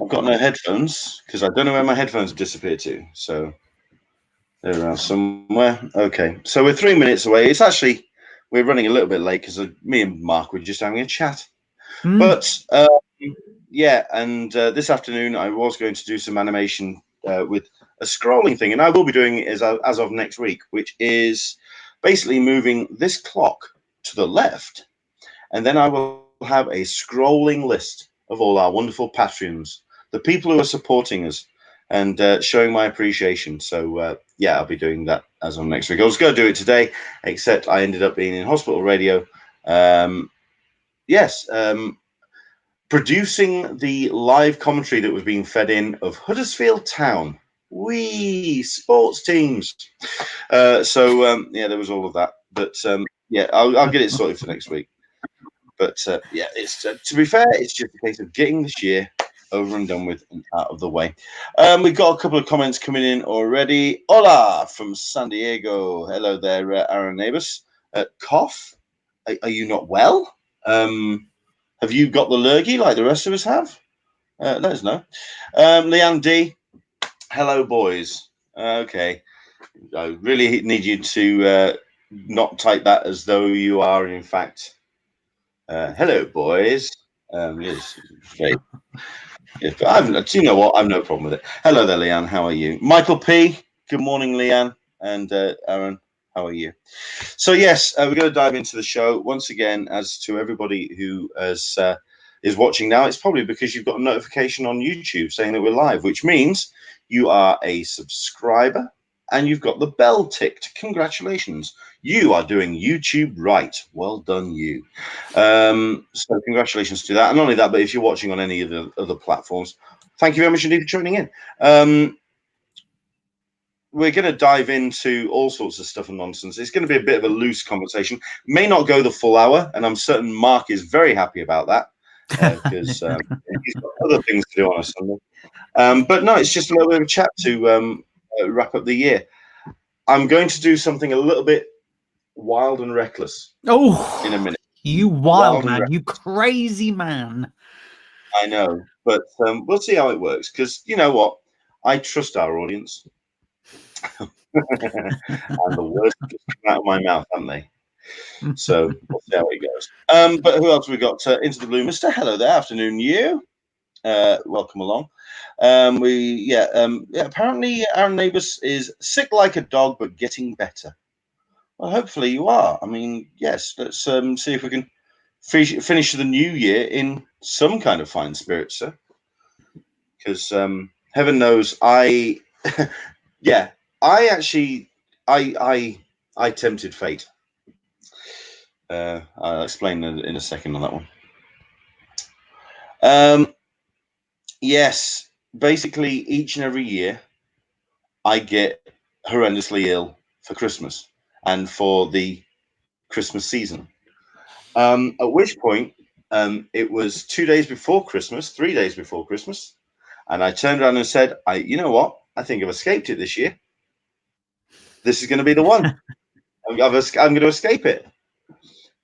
I've got no headphones because I don't know where my headphones disappeared to. So they're around somewhere. Okay, so we're 3 minutes away. It's actually we're running a little bit late because me and Mark were just having a chat. But yeah, and this afternoon I was going to do some animation with a scrolling thing, and I will be doing it as of next week, which is basically moving this clock to the left, and then I will have a scrolling list of all our wonderful Patreons, the people who are supporting us and showing my appreciation. So yeah, I'll be doing that as of next week. I was going to do it today, except I ended up being in hospital radio. Yes. Producing the live commentary that was being fed in of Huddersfield Town. Wee sports teams. So yeah, there was all of that. But yeah, I'll get it sorted for next week. But yeah, it's to be fair, it's just a case of getting this year over and done with and out of the way. We've got a couple of comments coming in already. Hola from San Diego. Hello there, Aaron Neighbors. Cough. Are you not well? Have you got the lurgy like the rest of us have? Let us know. Leanne D. Hello, boys. Okay. I really need you to not type that as though you are, in fact, hello, boys. Yes, great. Yeah, but you know what? I've no problem with it. Hello there, Leanne. How are you? Michael P. Good morning, Leanne. And Aaron, how are you? So, yes, we're going to dive into the show. Once again, as to everybody who is watching now, it's probably because you've got a notification on YouTube saying that we're live, which means you are a subscriber and you've got the bell ticked. Congratulations. You are doing YouTube right. Well done, you. So congratulations to that. And not only that, but if you're watching on any of the other platforms, thank you very much indeed for tuning in. We're going to dive into all sorts of stuff and nonsense. It's going to be a bit of a loose conversation. May not go the full hour, and I'm certain Mark is very happy about that because he's got other things to do on a Sunday. But no, it's just a little bit of a chat to wrap up the year. I'm going to do something a little bit wild and reckless. Oh, in a minute. You wild man, you crazy man. I know, but we'll see how it works because you know what? I trust our audience. And the words just come out of my mouth, haven't they? So we'll see how it goes. But who else have we got? Into the Blue Mister. Hello there. Afternoon, you. Welcome along. Apparently our neighbours is sick like a dog, but getting better. Well, hopefully you are. I mean, yes. Let's see if we can finish the new year in some kind of fine spirits, sir. Because heaven knows, I tempted fate. I'll explain in a second on that one. Yes, basically each and every year I get horrendously ill for Christmas and for the Christmas season. At which point, it was 2 days before Christmas, 3 days before Christmas, and I turned around and said, you know what? I think I've escaped it this year. This is going to be the one. I'm going to escape it.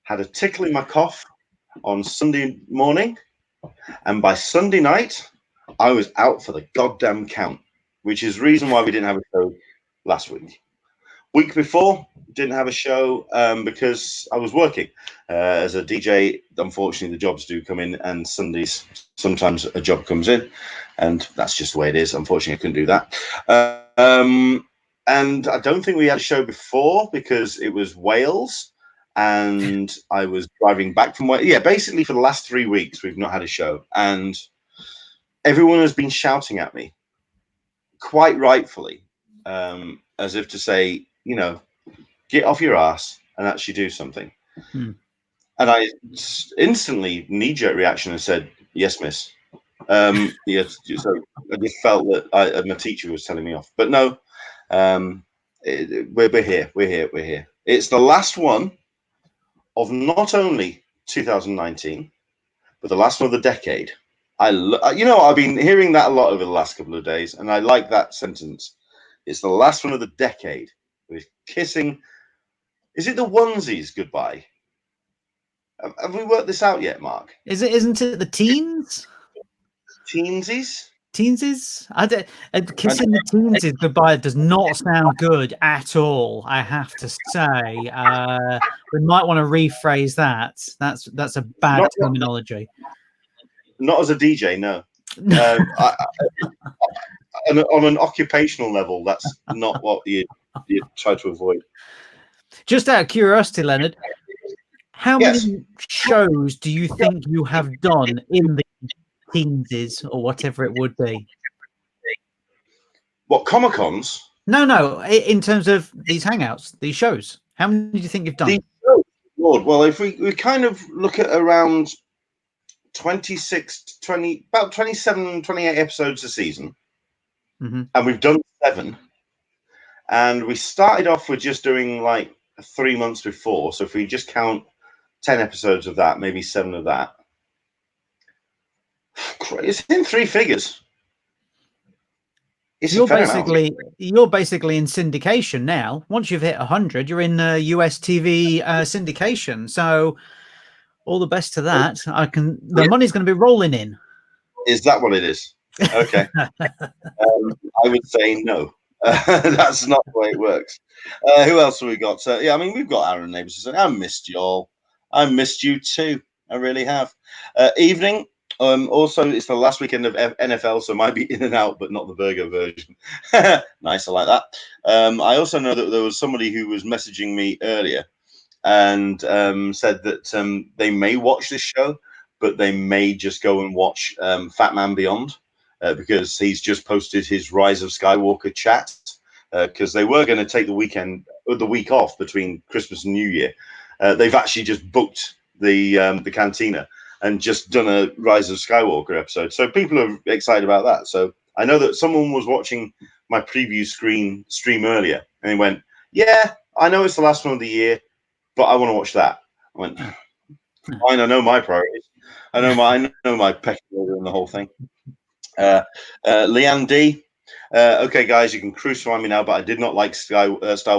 Had a tickle in my cough on Sunday morning, and by Sunday night, I was out for the goddamn count, which is the reason why we didn't have a show last week. Week before, didn't have a show because I was working as a DJ. Unfortunately, the jobs do come in, and Sundays sometimes a job comes in, and that's just the way it is. Unfortunately, I couldn't do that. And I don't think we had a show before because it was Wales, and I was driving back from Wales. Yeah, basically for the last 3 weeks, we've not had a show, and everyone has been shouting at me, quite rightfully, as if to say, you know, get off your ass and actually do something. And I instantly knee-jerk reaction and said, yes, miss. Yes, so I just felt that my teacher was telling me off. But no, we're here. We're here. It's the last one of not only 2019, but the last one of the decade. I've been hearing that a lot over the last couple of days, and I like that sentence. It's the last one of the decade. We're kissing. Is it the onesies goodbye? Have we worked this out yet, Mark? Isn't it the teens? Teensies? Teensies? Kissing the teensies goodbye does not sound good at all, I have to say. We might want to rephrase that. That's a bad terminology. Not as a DJ, no. On an occupational level, that's not what you try to avoid. Just out of curiosity, Leonard, how many shows do you think you have done in the teensies or whatever it would be? What, Comic-Cons? No, in terms of these hangouts, these shows, how many do you think you've done? Lord, well, if we kind of look at around about 27, 28 episodes a season, and we've done 7, and we started off with just doing like 3 months before, so if we just count 10 episodes of that, maybe 7 of that, it's in 3 figures. You're basically in syndication now. Once you've hit 100, you're in US TV syndication. So all the best to that. The money's going to be rolling in. Is that what it is? Okay. I would say no. That's not the way it works. Who else have we got? Yeah, I mean, we've got Aaron Neighbours. I missed you all. I missed you too. I really have. Evening. Also, it's the last weekend of NFL, so it might be in and out, but not the burger version. Nice, I like that. I also know that there was somebody who was messaging me earlier and said that they may watch this show, but they may just go and watch Fat Man Beyond because he's just posted his Rise of Skywalker chat because they were going to take the week off between Christmas and New Year. They've actually just booked the cantina and just done a Rise of Skywalker episode. So people are excited about that. So I know that someone was watching my preview stream earlier and he went, yeah, I know it's the last one of the year, but I want to watch that. I went, fine, I know my priorities. I know my pecking order and the whole thing. Leanne D. Okay, guys, you can crucify me now, but I did not like Star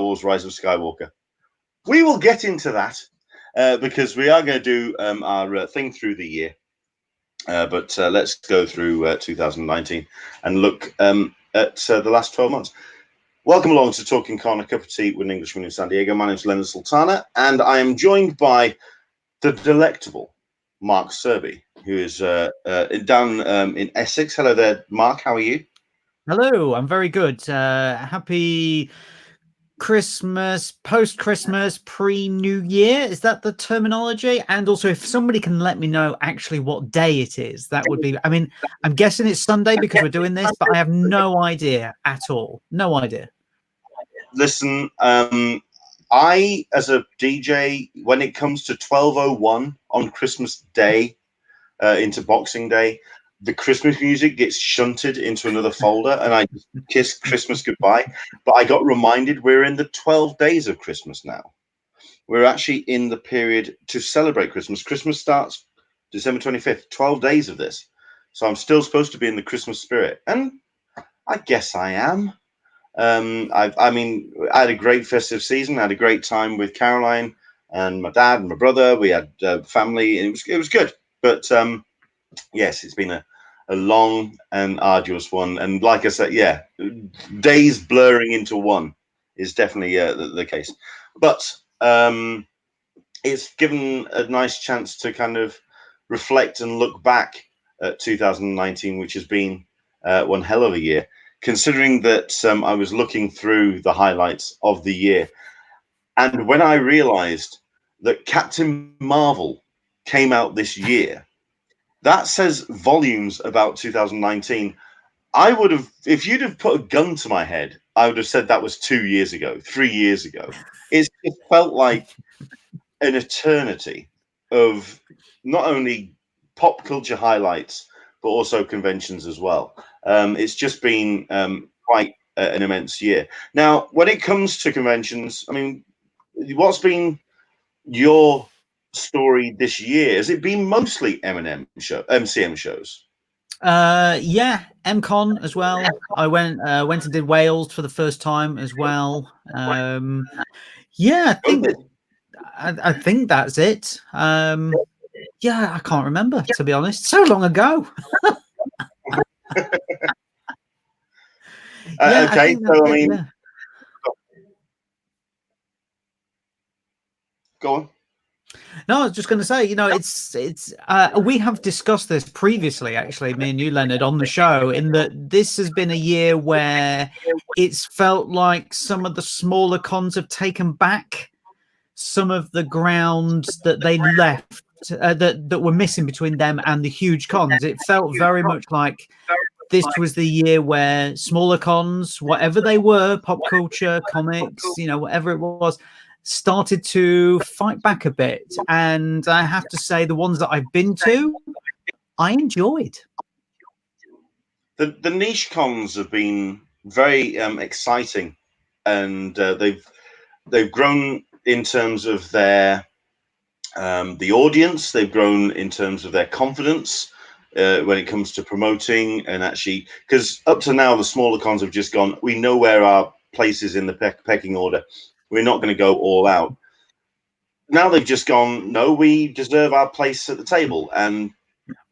Wars Rise of Skywalker. We will get into that. Because we are going to do our thing through the year. But let's go through 2019 and look at the last 12 months. Welcome along to Talkin Con, a cup of tea with an Englishman in San Diego. My name is Leonard Sultana, and I am joined by the delectable Mark Searby, who is down in Essex. Hello there, Mark. How are you? Hello, I'm very good. Happy Christmas, post-Christmas, pre-New Year. Is that the terminology? And also, if somebody can let me know actually what day it is, that would be, I mean, I'm guessing it's Sunday because we're doing this, but I have no idea at all. No idea. Listen, I, as a DJ, when it comes to 12:01 on Christmas Day into Boxing Day, the Christmas music gets shunted into another folder and I just kiss Christmas goodbye. But I got reminded we're in the 12 days of Christmas now. We're actually in the period to celebrate Christmas. Christmas starts December 25th, 12 days of this. So I'm still supposed to be in the Christmas spirit. And I guess I am. I mean, I had a great festive season. I had a great time with Caroline and my dad and my brother. We had family and it was good. But yes, it's been a long and arduous one. And like I said, yeah, days blurring into one is definitely the case. But it's given a nice chance to kind of reflect and look back at 2019, which has been one hell of a year, considering that I was looking through the highlights of the year. And when I realized that Captain Marvel came out this year, that says volumes about 2019. I would have, if you'd have put a gun to my head, I would have said that was 2 years ago, 3 years ago. It felt like an eternity of not only pop culture highlights, but also conventions as well. It's just been quite an immense year. Now, when it comes to conventions, I mean, what's been your story this year? Has it been mostly MCM shows? Yeah, MCon as well. I went and did Wales for the first time as well. Yeah, I think that's it. Yeah, I can't remember, to be honest. So long ago. Yeah, I Okay, think that's so I it. mean, Yeah. go on. No, I was just going to say, it's we have discussed this previously, actually, me and you, Leonard, on the show, in that this has been a year where it's felt like some of the smaller cons have taken back some of the ground that they left, that were missing between them and the huge cons. It felt very much like this was the year where smaller cons, whatever they were, pop culture, comics, whatever it was, started to fight back a bit. And I have to say, the ones that I've been to, I enjoyed. The niche cons have been very exciting, and they've grown in terms of their the audience. They've grown in terms of their confidence when it comes to promoting, and actually, because up to now the smaller cons have just gone, we know where our place is in the pecking order, we're not going to go all out. Now they've just gone, no, we deserve our place at the table, and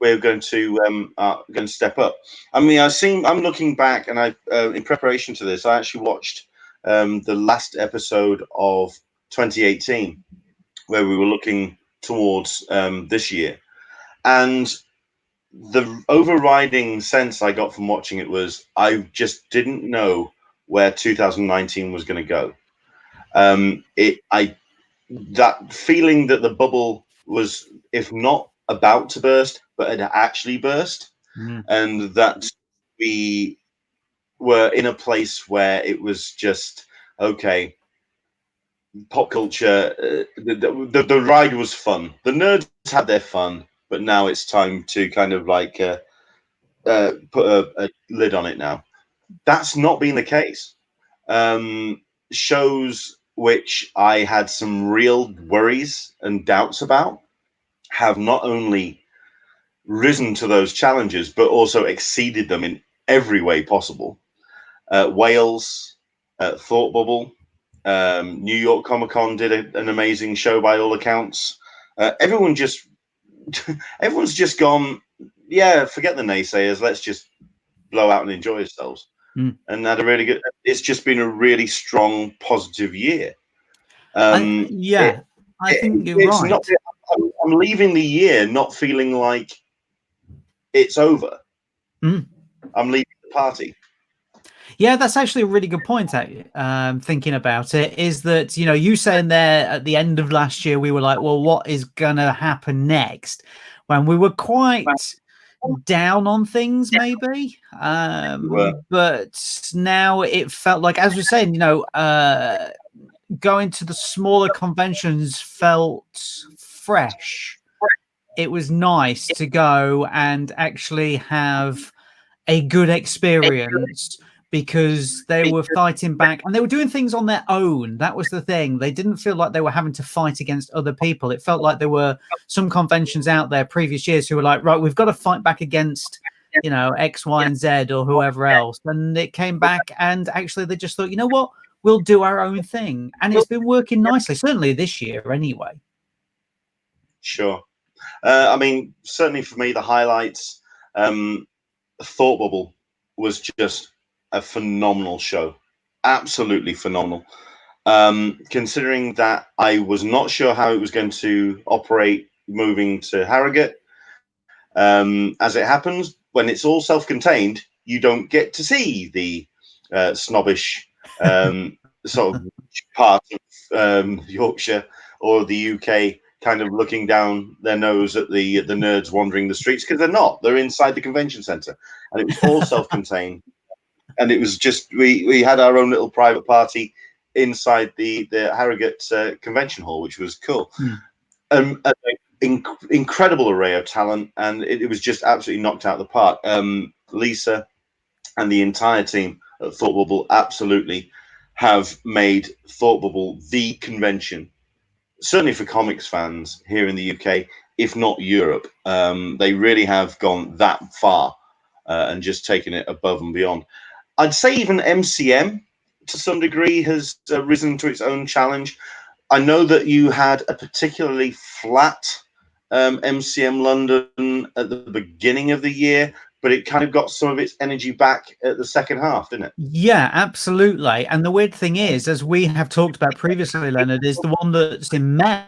we're going to step up. I mean, I'm looking back, and I in preparation to this, I actually watched the last episode of 2018, where we were looking towards this year, and the overriding sense I got from watching it was I just didn't know where 2019 was going to go. That feeling that the bubble was, if not about to burst, but had actually burst, and that we were in a place where it was just okay. Pop culture, the ride was fun. The nerds had their fun, but now it's time to kind of like put a lid on it now. That's not been the case. Shows which I had some real worries and doubts about have not only risen to those challenges, but also exceeded them in every way possible. Wales, Thought Bubble, New York Comic Con did an amazing show by all accounts. Everyone's just gone, yeah, forget the naysayers. Let's just blow out and enjoy ourselves. And had a really good. It's just been a really strong, positive year. I think you're right. Not, I'm leaving the year not feeling like it's over. I'm leaving the party. Yeah, that's actually a really good point. Thinking about it, is that you saying there at the end of last year, we were like, well, what is gonna happen next? When we were quite down on things, maybe. But now it felt like, as we're saying, going to the smaller conventions felt fresh. It was nice to go and actually have a good experience, because they were fighting back and they were doing things on their own. That was the thing. They didn't feel like they were having to fight against other people. It felt like there were some conventions out there previous years who were like, right, we've got to fight back against, X, Y, and Z or whoever else. And it came back, and actually they just thought, you know what, we'll do our own thing. And it's been working nicely, certainly this year anyway. Sure. I mean, certainly for me, the highlights, Thought Bubble was just a phenomenal show. Absolutely phenomenal. Considering that I was not sure how it was going to operate moving to Harrogate. As it happens, when it's all self-contained, you don't get to see the snobbish sort of part of Yorkshire or the UK kind of looking down their nose at the nerds wandering the streets, because they're not. They're inside the convention centre, and it was all self-contained. And it was just we had our own little private party inside the Harrogate convention hall, which was cool. An incredible array of talent, and it was just absolutely knocked out of the park. Lisa and the entire team at Thought Bubble absolutely have made Thought Bubble the convention, certainly for comics fans here in the UK, if not Europe. They really have gone that far and just taken it above and beyond. I'd say even MCM to some degree has risen to its own challenge. I know that you had a particularly flat MCM London at the beginning of the year, but it kind of got some of its energy back at the second half, didn't it? Yeah, absolutely. And the weird thing is, as we have talked about previously, Leonard, is the one that's in May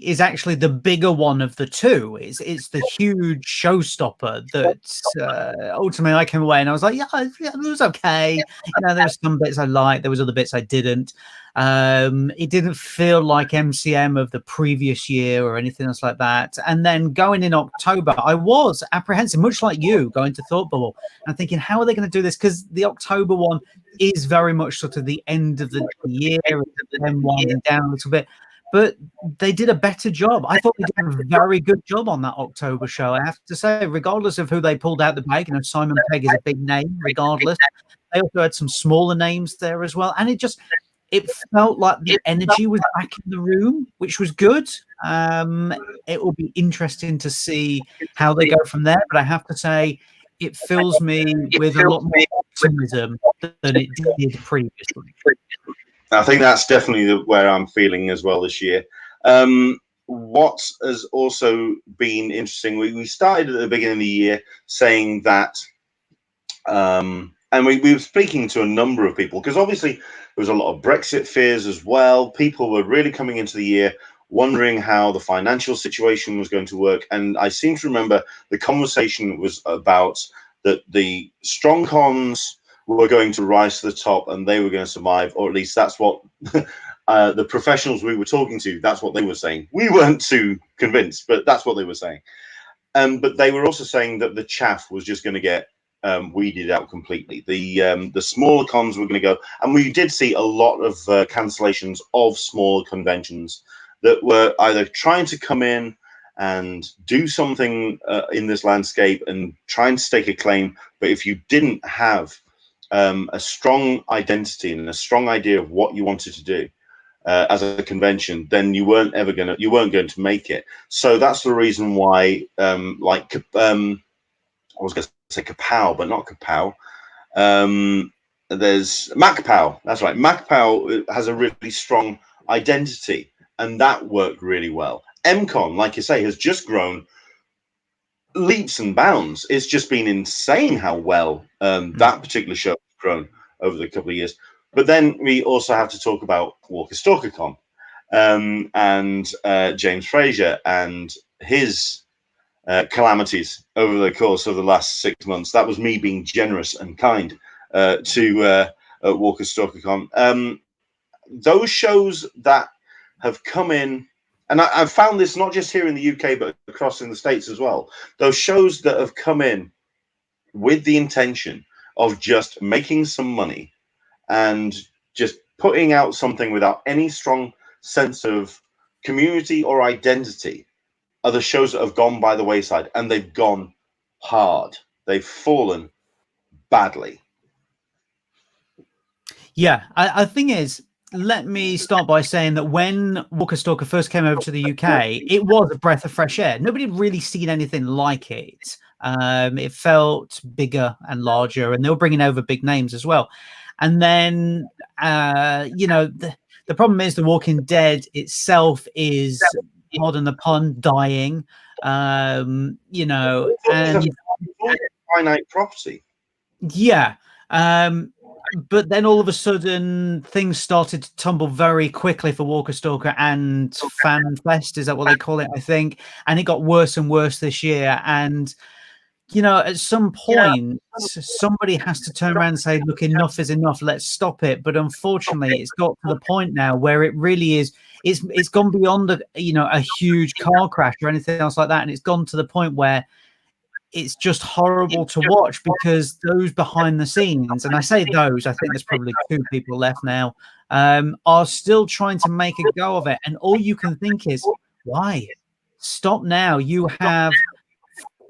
is actually the bigger one of the two. It's the huge showstopper that ultimately I came away and I was like, yeah, it was okay. You know, there was some bits I liked, there was other bits I didn't. It didn't feel like MCM of the previous year or anything else like that. And then going in October, I was apprehensive, much like you, going to Thought Bubble and thinking, how are they going to do this? Because the October one is very much sort of the end of the year and then winding down a little bit. But they did a better job. I thought they did a very good job on that October show, I have to say, regardless of who they pulled out the bag. You know, Simon Pegg is a big name, regardless. They also had some smaller names there as well. And it felt like the energy was back in the room, which was good. It will be interesting to see how they go from there. But I have to say, it fills me with a lot more optimism than it did previously. I think that's definitely where I'm feeling as well this year. What has also been interesting, we started at the beginning of the year saying that, and we were speaking to a number of people, because obviously there was a lot of Brexit fears as well. People were really coming into the year wondering how the financial situation was going to work. And I seem to remember the conversation was about that the strong cons were going to rise to the top and they were going to survive, or at least that's what the professionals we were talking to, that's what they were saying. We weren't too convinced, but that's what they were saying. But they were also saying that the chaff was just going to get weeded out completely. The smaller cons were going to go, and we did see a lot of cancellations of smaller conventions that were either trying to come in and do something in this landscape and try and stake a claim, but if you didn't have a strong identity and a strong idea of what you wanted to do as a convention, then you weren't going to make it. So that's the reason why, I was going to say Kapow, but not Kapow. There's MacPow. That's right. MacPow has a really strong identity, and that worked really well. MCon, like you say, has just grown leaps and bounds. It's just been insane how well that particular show has grown over the couple of years. But then we also have to talk about Walker Stalker Con and James Fraser and his calamities over the course of the last 6 months. That was me being generous and kind to Walker Stalker Con. Those shows that have come in, and I've found this not just here in the UK, but across in the States as well. Those shows that have come in with the intention of just making some money and just putting out something without any strong sense of community or identity are the shows that have gone by the wayside, and they've gone hard. They've fallen badly. Yeah, I think is, let me start by saying that when Walker Stalker first came over to the UK, it was a breath of fresh air. Nobody had really seen anything like it. It felt bigger and larger, and they were bringing over big names as well. And then, you know, the problem is The Walking Dead itself is, pardon the pun, dying. You know, and finite property. Yeah. But then all of a sudden things started to tumble very quickly for Walker Stalker and FanFest, is that what they call it, I think, and it got worse and worse this year. And you know, at some point somebody has to turn around and say, look, enough is enough, let's stop it. But unfortunately it's got to the point now where it really is, it's gone beyond a huge car crash or anything else like that, and it's gone to the point where it's just horrible to watch, because those behind the scenes, and I say those, I think there's probably 2 people left now, are still trying to make a go of it. And all you can think is, why? Stop now. You have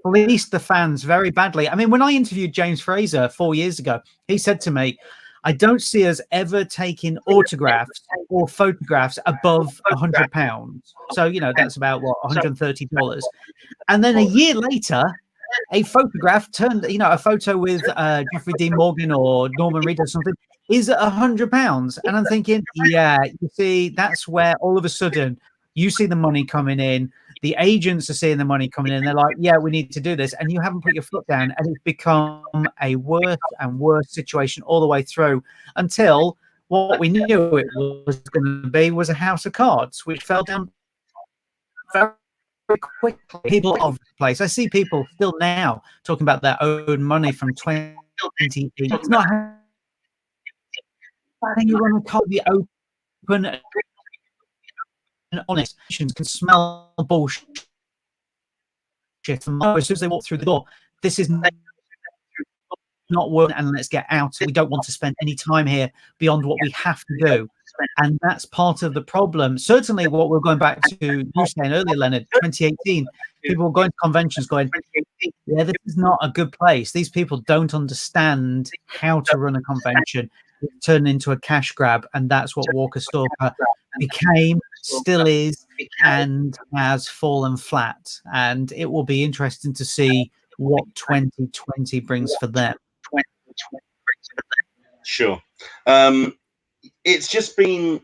fleeced the fans very badly. I mean, when I interviewed James Fraser 4 years ago, he said to me, I don't see us ever taking autographs or photographs above £100. So, you know, that's about what, $130. And then a year later, a photograph turned, a photo with Jeffrey Dean Morgan or Norman Reed or something is at £100. And I'm thinking, yeah, you see, that's where all of a sudden you see the money coming in, The agents are seeing the money coming in. They're like, yeah, we need to do this. And you haven't put your foot down. And it's become a worse and worse situation all the way through until what we knew it was going to be was a house of cards, which fell down very quickly. People of the place. I see people still now talking about their own money from 2018. It's not how you run a card, be open and honest. Can smell bullshit. As soon as they walk through the door, this is not working, and let's get out. We don't want to spend any time here beyond what we have to do. And that's part of the problem. Certainly what we're going back to you saying earlier, Leonard, 2018, people were going to conventions going, yeah, this is not a good place. These people don't understand how to run a convention. It's turned into a cash grab, and that's what Walker Stalker became, still is, and has fallen flat. And it will be interesting to see what 2020 brings for them. Sure. It's just been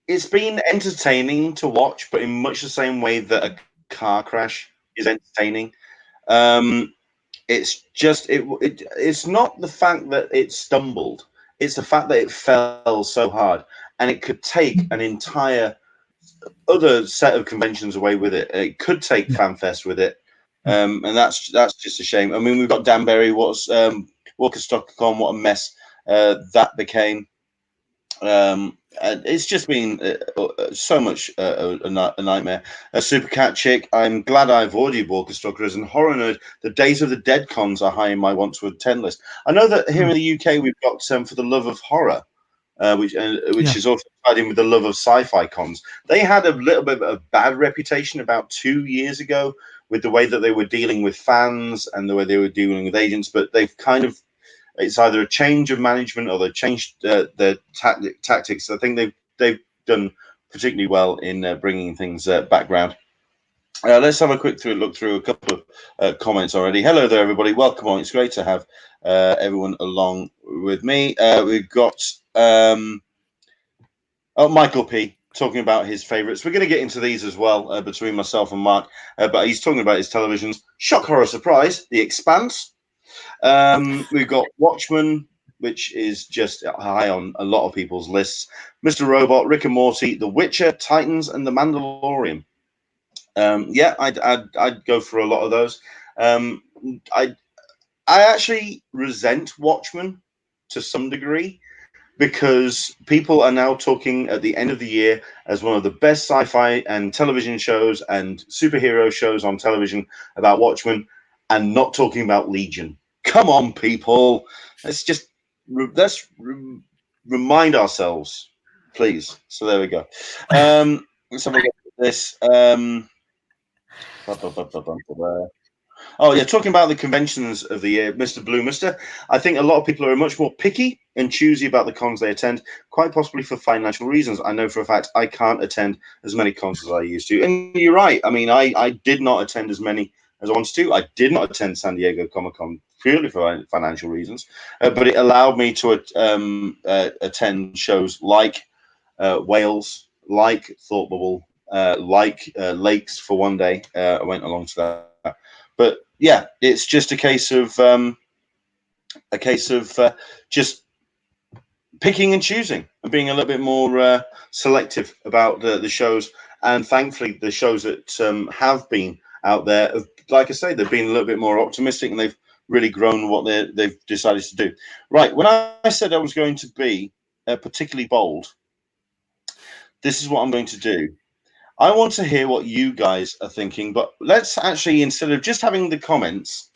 entertaining to watch, but in much the same way that a car crash is entertaining. It's just it's not the fact that it stumbled, it's the fact that it fell so hard, and it could take an entire other set of conventions away with it. It could take FanFest with it. And that's just a shame. I mean, we've got Danbury, what's Walker Talkin Con, what a mess that became. And it's just been so much a nightmare. Super Cat Chick, I'm glad I avoided Walker Stalkers and Horror Nerd. The Days of the Dead cons are high in my want to attend list. I know that here in the UK we've got For the Love of Horror, which is also tied in with the Love of Sci-Fi cons. They had a little bit of a bad reputation about 2 years ago with the way that they were dealing with fans and the way they were dealing with agents, but they've kind of, it's either a change of management or they've changed their tactics. I think they've done particularly well in bringing things back round. Let's have a quick look through a couple of comments already. Hello there, everybody. Welcome on. It's great to have everyone along with me. We've got Michael P. talking about his favourites. We're going to get into these as well between myself and Mark, but he's talking about his televisions. Shock, horror, surprise, The Expanse. We've got Watchmen, which is just high on a lot of people's lists. Mr. Robot, Rick and Morty, The Witcher, Titans, and The Mandalorian. Yeah, I'd go for a lot of those. I actually resent Watchmen to some degree, because people are now talking at the end of the year as one of the best sci-fi and television shows and superhero shows on television about Watchmen, and not talking about Legion. Come on, people. Let's remind ourselves, please. So there we go. Let's have a look at this. Oh, yeah, talking about the conventions of the year, Mr. Blue Mister. I think a lot of people are much more picky and choosy about the cons they attend, quite possibly for financial reasons. I know for a fact I can't attend as many cons as I used to. And you're right. I mean, I did not attend as many as I wanted to. I did not attend San Diego Comic-Con purely for financial reasons, but it allowed me to attend shows like Wales, like Thought Bubble, like Lakes for one day. I went along to that. But yeah, it's just a case of just picking and choosing and being a little bit more selective about the shows. And thankfully, the shows that have been out there, like I say, they've been a little bit more optimistic, and they've really grown what they've decided to do. Right, when I said I was going to be particularly bold, this is what I'm going to do. I want to hear what you guys are thinking, but let's actually, instead of just having the comments,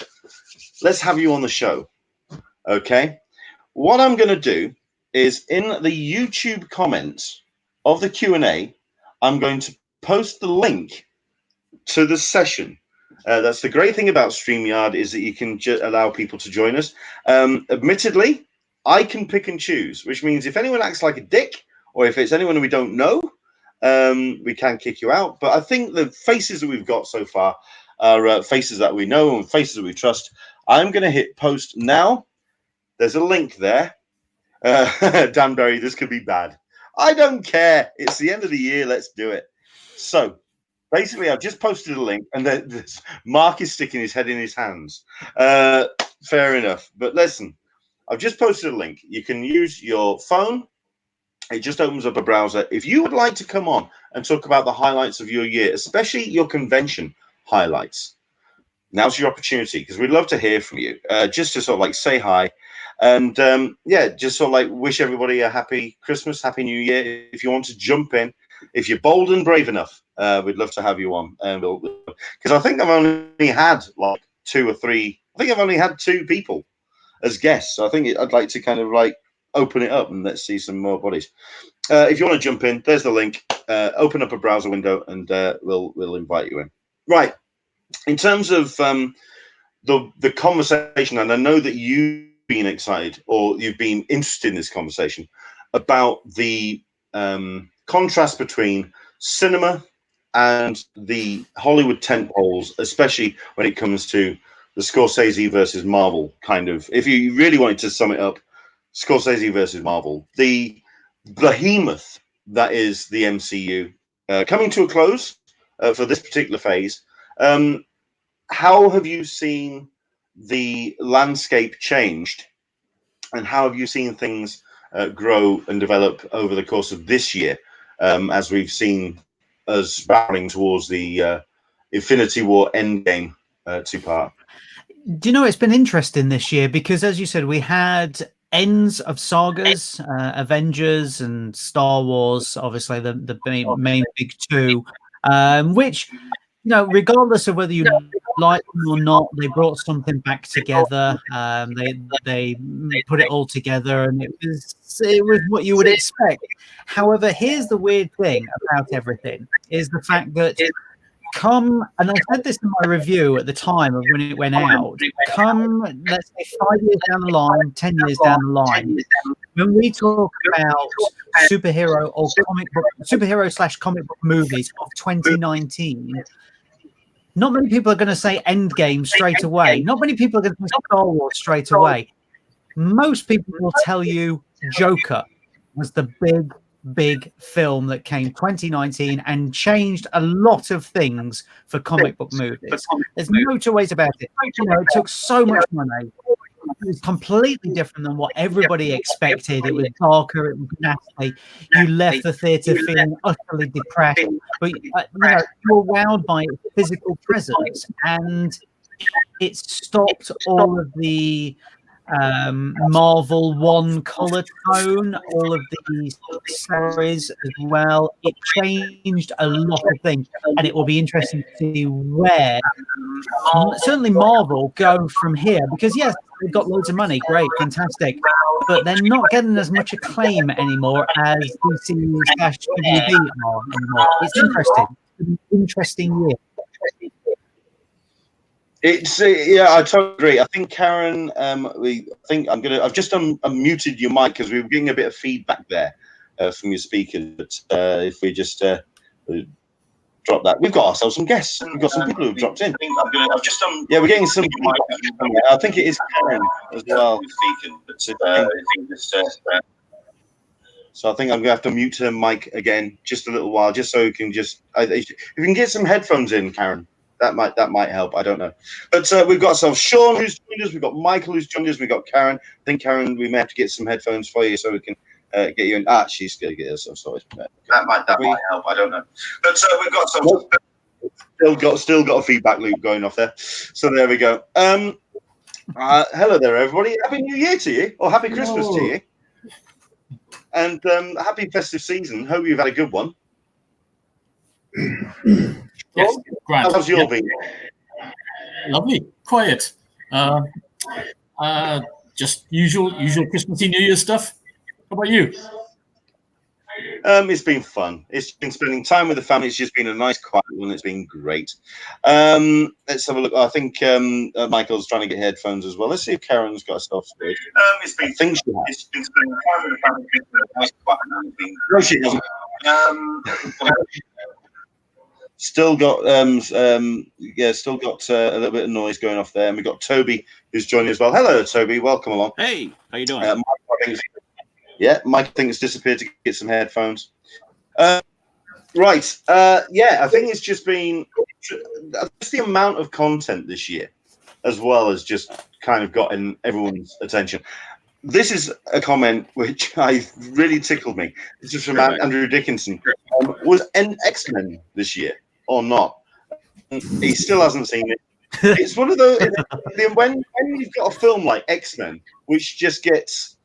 let's have you on the show. Okay? What I'm going to do is, in the YouTube comments of the Q&A, I'm going to post the link to the session. That's the great thing about StreamYard, is that you can just allow people to join us. Admittedly, I can pick and choose, which means if anyone acts like a dick, or if it's anyone we don't know, we can kick you out. But I think the faces that we've got so far are faces that we know and faces that we trust. I'm going to hit post now. There's a link there. Danbury, this could be bad. I don't care. It's the end of the year. Let's do it. So basically, I've just posted a link, and Mark is sticking his head in his hands. Fair enough. But listen, I've just posted a link. You can use your phone. It just opens up a browser. If you would like to come on and talk about the highlights of your year, especially your convention highlights, now's your opportunity, because we'd love to hear from you. Just to sort of like say hi, and yeah, just sort of like wish everybody a happy Christmas, happy New Year. If you want to jump in, if you're bold and brave enough, we'd love to have you on. And because I think I've only had like 2 or 3. I think I've only had 2 people as guests. So I think I'd like to kind of like open it up and let's see some more bodies. If you want to jump in, there's the link. Open up a browser window and we'll invite you in. Right. In terms of the conversation, and I know that you've been excited or you've been interested in this conversation about the contrast between cinema and the Hollywood tentpoles, especially when it comes to the Scorsese versus Marvel kind of. If you really wanted to sum it up, Scorsese versus Marvel, the behemoth that is the MCU, coming to a close for this particular phase. How have you seen the landscape changed, and how have you seen things grow and develop over the course of this year, as we've seen us barreling towards the Infinity War Endgame 2-part? Do you know, it's been interesting this year because, as you said, we had ends of sagas, Avengers and Star Wars, obviously the main big 2, which, you know, regardless of whether you like them or not, they brought something back together. They put it all together, and it was what you would expect. However, here's the weird thing about everything: is the fact that and I said this in my review at the time of when it went out, let's say 5 years down the line, 10 years down the line, when we talk about superhero or superhero/comic book movies of 2019, not many people are going to say Endgame straight away. Not many people are going to say Star Wars straight away. Most people will tell you Joker was the big film that came 2019 and changed a lot of things for comic book movies. There's no two ways about it. You know, it took so much money. It was completely different than what everybody expected. It was darker, it was nasty. You left the theatre feeling utterly depressed, but you know, you were wowed by its physical presence, and it stopped all of the Marvel one color tone, all of these stories as well. It changed a lot of things, and it will be interesting to see where certainly Marvel go from here, because yes, they've got loads of money, great, fantastic, but they're not getting as much acclaim anymore as DC/WB are anymore. It's interesting year. It's yeah, I totally agree. I think Karen, I've just unmuted your mic because we were getting a bit of feedback there from your speakers. But if we just drop that, we've got ourselves some guests. We've got some people who've dropped in. Yeah, we're getting some. I think it is Karen as well. So I think I'm gonna have to mute her mic again just a little while, just so we can if we can get some headphones in, Karen. That might help. I don't know. But we've got ourselves Sean who's joined us. We've got Michael who's joined us. We've got Karen. I think, Karen, we may have to get some headphones for you so we can get you in. She's going to get herself sorted. That might help. I don't know. But we've got some. Still got a feedback loop going off there. So there we go. Hello there, everybody. Happy New Year to you, or Happy Christmas to you. And happy festive season. Hope you've had a good one. Yes, grand. How's your week? Lovely, quiet. Just usual Christmassy, New Year stuff. How about you? It's been fun. It's been spending time with the family. It's just been a nice, quiet one. It's been great. Let's have a look. I think Michael's trying to get headphones as well. Let's see if Karen's got herself sorted. It's been spending time with the family. It's been a nice, quiet one. No, she hasn't. Still got a little bit of noise going off there, and we've got Toby who's joining as well. Hello, Toby. Welcome along. Hey, how you doing? Mike thinks disappeared to get some headphones. Right. Yeah, I think it's just been the amount of content this year, as well as just kind of gotten everyone's attention. This is a comment which really tickled me. This is from Andrew Dickinson. Was an X-Men this year or not? He still hasn't seen it. It's one of those when you've got a film like X-Men, which just gets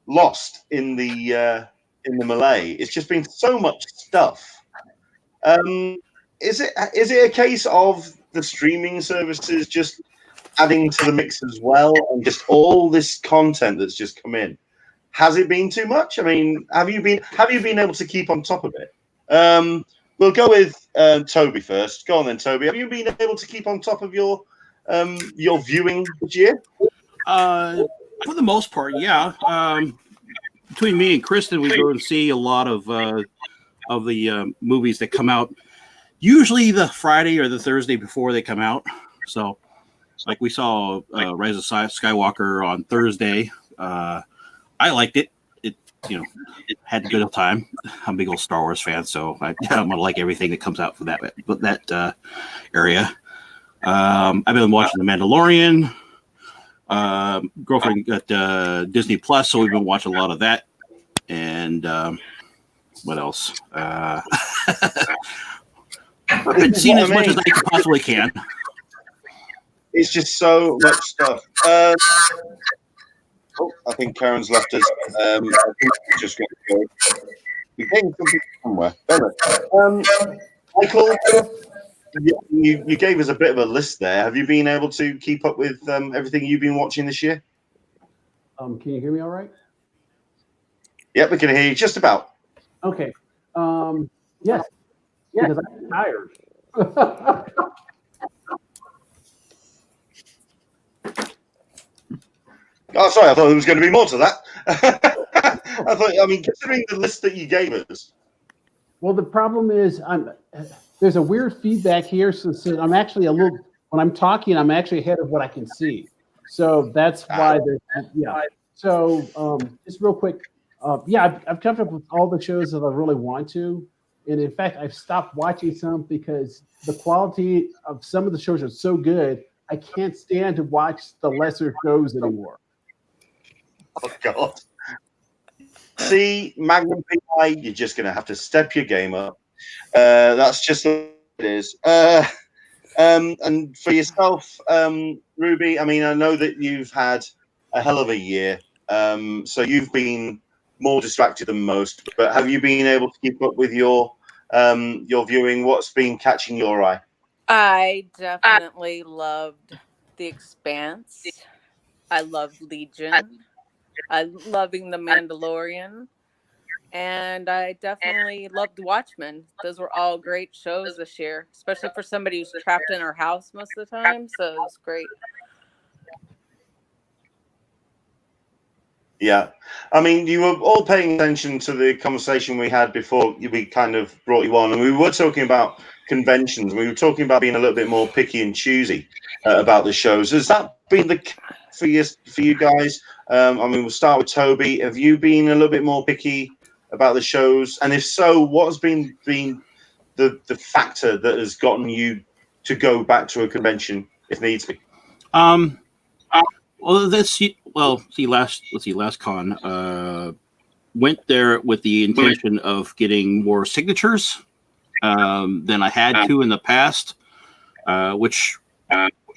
lost in the melee. It's just been so much stuff. Is it a case of the streaming services just adding to the mix as well, and just all this content that's just come in? Has it been too much? I mean, have you been able to keep on top of it? We'll go with Toby first. Go on then, Toby. Have you been able to keep on top of your viewing this year? For the most part, yeah. Between me and Kristen, we go and see a lot of the movies that come out, usually the Friday or the Thursday before they come out. So, like we saw Rise of Skywalker on Thursday. I liked it. It had a good time. I'm a big old Star Wars fan, so I'm gonna like everything that comes out for that area. I've been watching The Mandalorian. Girlfriend got Disney Plus, so we've been watching a lot of that. And what else? I've been seeing as much as I possibly can. It's just so much stuff. I think Karen's left us. I think we're just going to go. We came somewhere. Michael, you gave us a bit of a list there. Have you been able to keep up with everything you've been watching this year? Can you hear me all right? Yep, we can hear you just about. Okay. Yes. Because I'm tired. Oh, sorry. I thought there was going to be more to that. I mean, considering the list that you gave us. Well, the problem is there's a weird feedback here. So I'm actually when I'm talking, I'm actually ahead of what I can see. So that's why yeah. So just real quick. I've kept up with all the shows that I really want to. And in fact, I've stopped watching some because the quality of some of the shows are so good, I can't stand to watch the lesser shows anymore. Oh, God. See, Magnum PI, you're just going to have to step your game up. That's just what it is. And for yourself, Ruby, I mean, I know that you've had a hell of a year. So you've been more distracted than most, but have you been able to keep up with your viewing? What's been catching your eye? I definitely loved The Expanse. I loved Legion. I'm loving The Mandalorian. And I definitely loved Watchmen. Those were all great shows this year, especially for somebody who's trapped in her house most of the time. So it was great. Yeah. I mean, you were all paying attention to the conversation we had before we kind of brought you on. And we were talking about conventions. We were talking about being a little bit more picky and choosy about the shows. Has that been the case for you guys? I mean, we'll start with Toby. Have you been a little bit more picky about the shows? And if so, what has been the factor that has gotten you to go back to a convention if needs be? Last con went there with the intention of getting more signatures than I had to in the past, which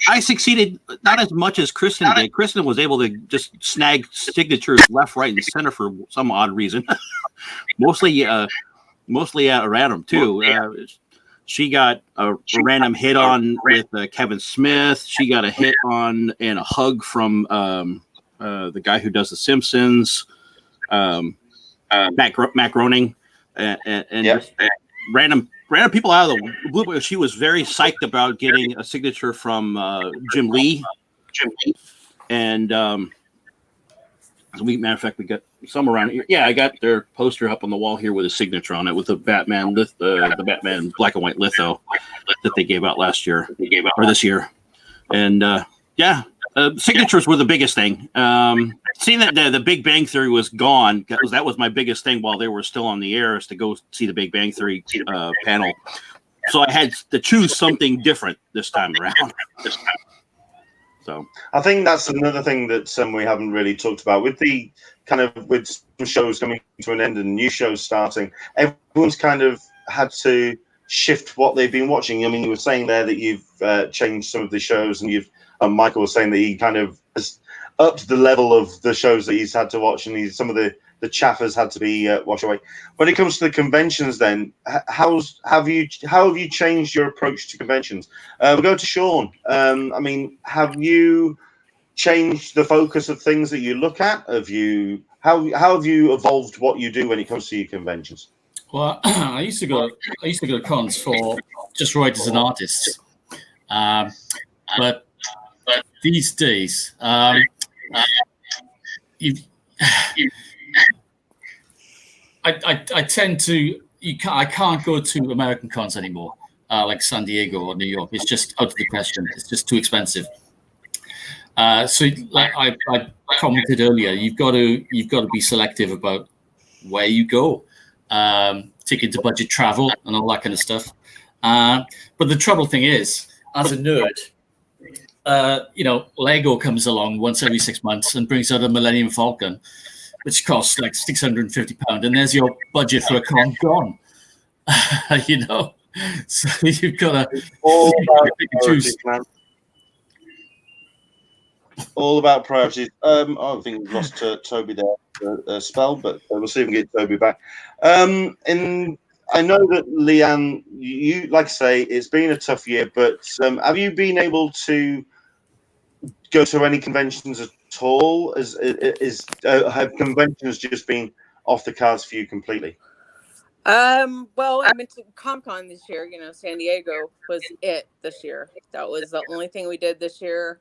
I succeeded not as much as Kristen did. Kristen was able to just snag signatures left, right, and center for some odd reason. mostly at random too. She got a random hit on with Kevin Smith. She got a hit on and a hug from the guy who does The Simpsons, Matt Groening, and just random people out of the blue. She was very psyched about getting a signature from Jim Lee. And as a matter of fact, we got some around here. Yeah, I got their poster up on the wall here with a signature on it with the Batman, the Batman black and white litho that they gave out last year or this year. And Signatures were the biggest thing. Seeing that the Big Bang Theory was gone, that was my biggest thing while they were still on the air, is to go see the Big Bang Theory panel. So I had to choose something different this time around. So I think that's another thing that we haven't really talked about with the with some shows coming to an end and new shows starting. Everyone's kind of had to shift what they've been watching. I mean, you were saying there that you've changed some of the shows, and Michael was saying that he kind of has upped the level of the shows that he's had to watch, and some of the chaffers had to be washed away. When it comes to the conventions, then how have you changed your approach to conventions? We'll go to Sean. I mean, have you changed the focus of things that you look at? How have you evolved what you do when it comes to your conventions? Well, I used to go to cons for just writers and artists, but these days, I tend to I can't go to American cons anymore, like San Diego or New York. It's just out of the question. It's just too expensive. So, like I commented earlier, you've got to be selective about where you go, take into budget travel and all that kind of stuff. But the trouble thing is, as a nerd, Lego comes along once every 6 months and brings out a Millennium Falcon, which costs like £650, and there's your budget for a con gone. So you've got to choose. All about priorities. I think we've lost Toby there for a spell, but we'll see if we can get Toby back. And I know that Leanne, you like I say, it's been a tough year, but have you been able to go to any conventions at all? Have conventions just been off the cards for you completely? Well, I went to Comic-Con this year. San Diego was it this year. That was the only thing we did this year.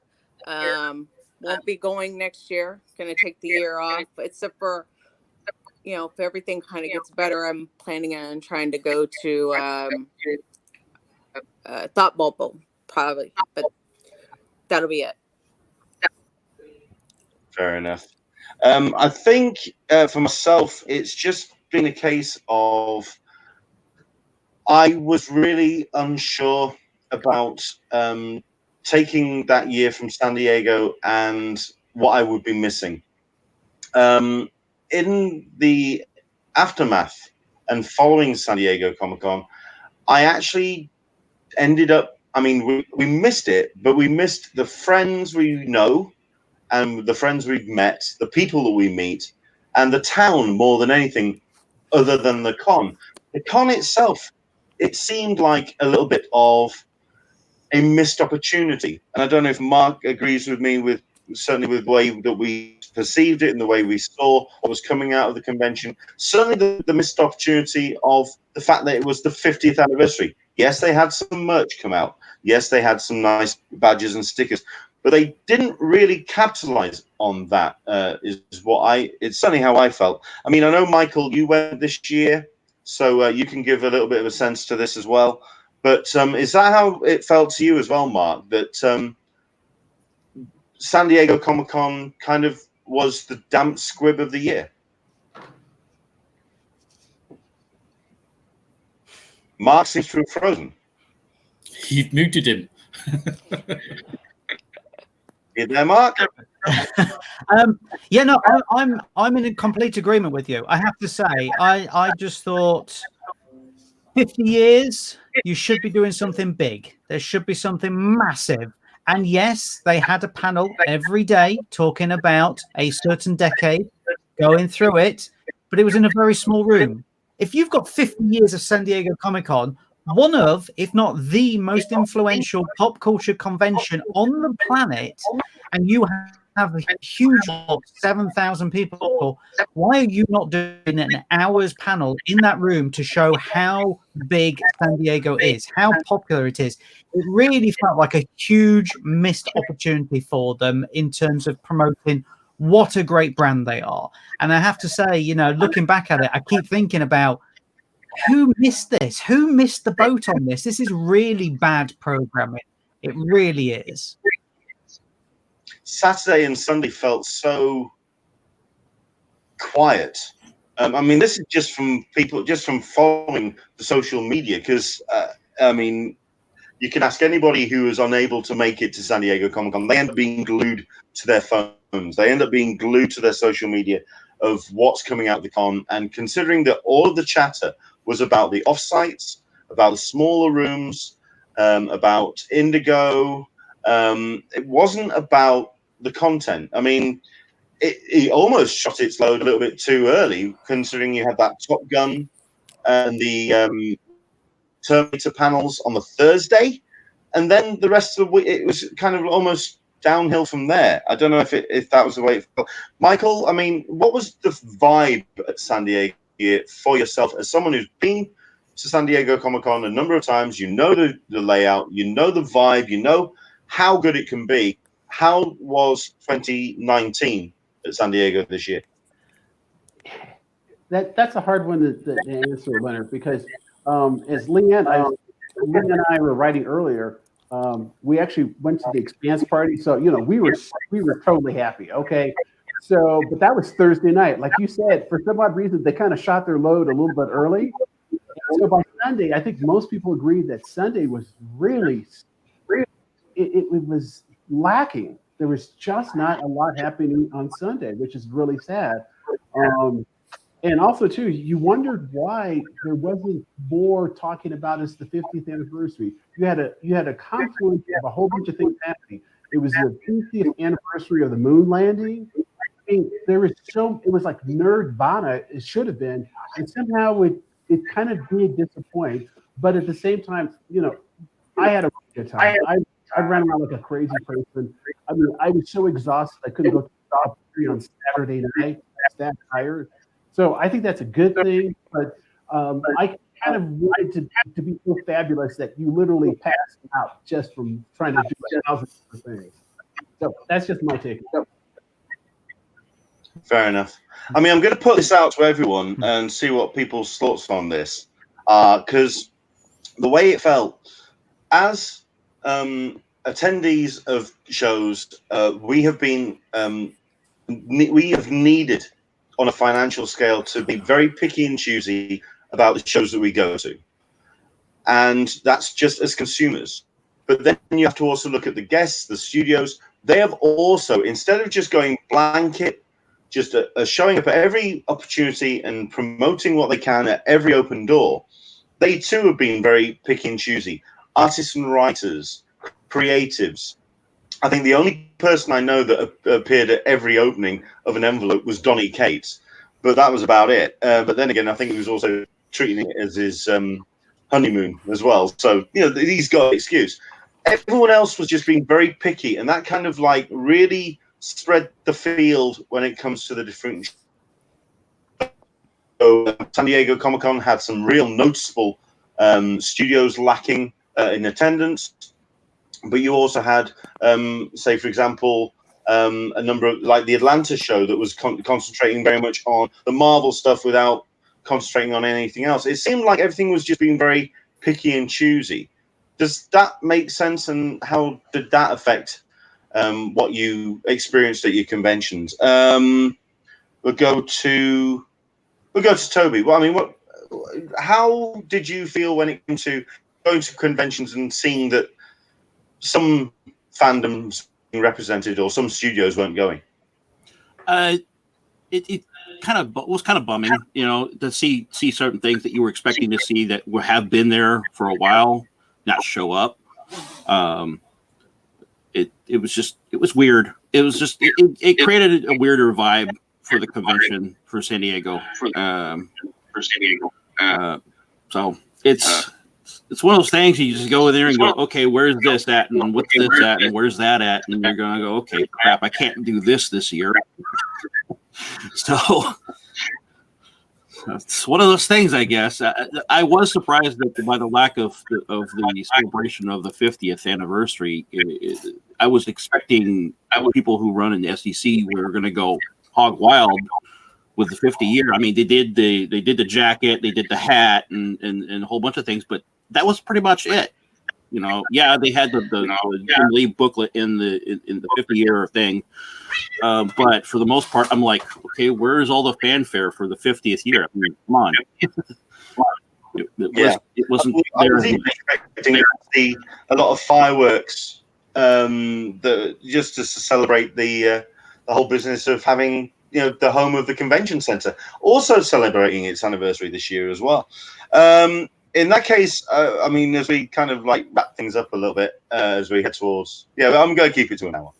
Won't be going next year. Going to take the year off, except for if everything kind of gets better, I'm planning on trying to go to Thought Bubble probably, but that'll be it. Fair enough. I think for myself, it's just been a case of I was really unsure about taking that year from San Diego and what I would be missing. In the aftermath and following San Diego Comic-Con, I actually ended up, we missed it, but we missed the friends we know and the friends we've met, the people that we meet, and the town more than anything other than the con. The con itself, it seemed like a little bit of a missed opportunity. And I don't know if Mark agrees with me certainly with the way that we perceived it and the way we saw what was coming out of the convention. Certainly the missed opportunity of the fact that it was the 50th anniversary. Yes, they had some merch come out. Yes, they had some nice badges and stickers, but they didn't really capitalize on that. It's certainly how I felt. I know, Michael, you went this year, so you can give a little bit of a sense to this as well. But is that how it felt to you as well, Mark, that San Diego Comic-Con kind of was the damp squib of the year? Mark seems to have frozen. You've muted him. You there, Mark? I'm in complete agreement with you. I have to say, I just thought 50 years, you should be doing something big. There should be something massive. And yes, they had a panel every day talking about a certain decade, going through it, but it was in a very small room. If you've got 50 years of San Diego Comic-Con, one of, if not the most influential pop culture convention on the planet, and you have a huge 7,000 people, why are you not doing an hour's panel in that room to show how big San Diego is, how popular it is? It really felt like a huge missed opportunity for them in terms of promoting what a great brand they are. And I have to say, looking back at it, I keep thinking about who missed this? Who missed the boat on this? This is really bad programming. It really is. Saturday and Sunday felt so quiet. I mean, this is just from following the social media, because I mean, you can ask anybody who was unable to make it to San Diego Comic Con. They end up being glued to their phones. They end up being glued to their social media of what's coming out of the con. And considering that all of the chatter was about the offsites, about the smaller rooms, about Indigo, it wasn't about the content. I mean, it almost shot its load a little bit too early, considering you had that Top Gun and the Terminator panels on the Thursday, and then the rest of the week it was kind of almost downhill from there. I don't know if that was the way it felt. Michael, I mean, what was the vibe at San Diego for yourself as someone who's been to San Diego Comic Con a number of times? You know the layout, you know the vibe, you know how good it can be. How was 2019 at San Diego this year? That's a hard one to answer, Leonard, because as Leanne and I were writing earlier, we actually went to the Expanse party, so you know we were totally happy. Okay, so but that was Thursday night, like you said. For some odd reason, they kind of shot their load a little bit early. So by Sunday, I think most people agreed that Sunday was really it was lacking. There was just not a lot happening on Sunday, which is really sad. And also, too, you wondered why there wasn't more talking about as the 50th anniversary. You had a confluence of a whole bunch of things happening. It was the 50th anniversary of the moon landing. I mean, it was like Nerdvana, it should have been, and somehow it kind of did disappoint. But at the same time, you know, I had a good time. I ran around like a crazy person. I mean, I was so exhausted I couldn't go to the top on Saturday night. I was that tired. So I think that's a good thing. But I kind of wanted to be so fabulous that you literally passed out just from trying to do thousands of things. So that's just my take. Fair enough. I mean, I'm going to put this out to everyone and see what people's thoughts on this, because the way it felt as attendees of shows, we have needed on a financial scale to be very picky and choosy about the shows that we go to, and that's just as consumers. But then you have to also look at the guests, the studios. They have also, instead of just going blanket, just showing up at every opportunity and promoting what they can at every open door, they too have been very picky and choosy. Artists and writers, creatives. I think the only person I know that appeared at every opening of an envelope was Donny Cates, but that was about it. But then again, I think he was also treating it as his honeymoon as well. So, you know, he's got an excuse. Everyone else was just being very picky, and that kind of like really spread the field when it comes to the different. So San Diego Comic Con had some real noticeable studios lacking in attendance. But you also had, say, for example, a number of, like the Atlanta show that was concentrating very much on the Marvel stuff without concentrating on anything else. It seemed like everything was just being very picky and choosy. Does that make sense? And how did that affect what you experienced at your conventions? We'll go to Toby. Well, I mean, how did you feel when it came to going to conventions and seeing that some fandoms being represented or some studios weren't going? It kind of was kind of bumming, you know, to see certain things that you were expecting to see that have been there for a while not show up. It was weird. It was just it created a weirder vibe for the convention for San Diego. So it's one of those things you just go in there and go, okay, where's this at, and what's this at, and where's that at, and you're gonna go, okay, crap, I can't do this year. So it's one of those things, I guess. I was surprised by the lack of the celebration of the 50th anniversary. I was expecting people who run in the SEC were going to go hog wild with the 50 year. I mean, they did the jacket, they did the hat, and a whole bunch of things, but that was pretty much it. You know, yeah, they had the Jim Lee booklet in the 50-year thing, but for the most part, I'm like, okay, where's all the fanfare for the 50th year? I mean, come on. It wasn't I there. was even expecting to see a lot of fireworks, just to celebrate the whole business of having, you know, the home of the convention center, also celebrating its anniversary this year as well. In that case, I mean, as we kind of like wrap things up a little bit as we head towards, I'm going to keep it to an hour.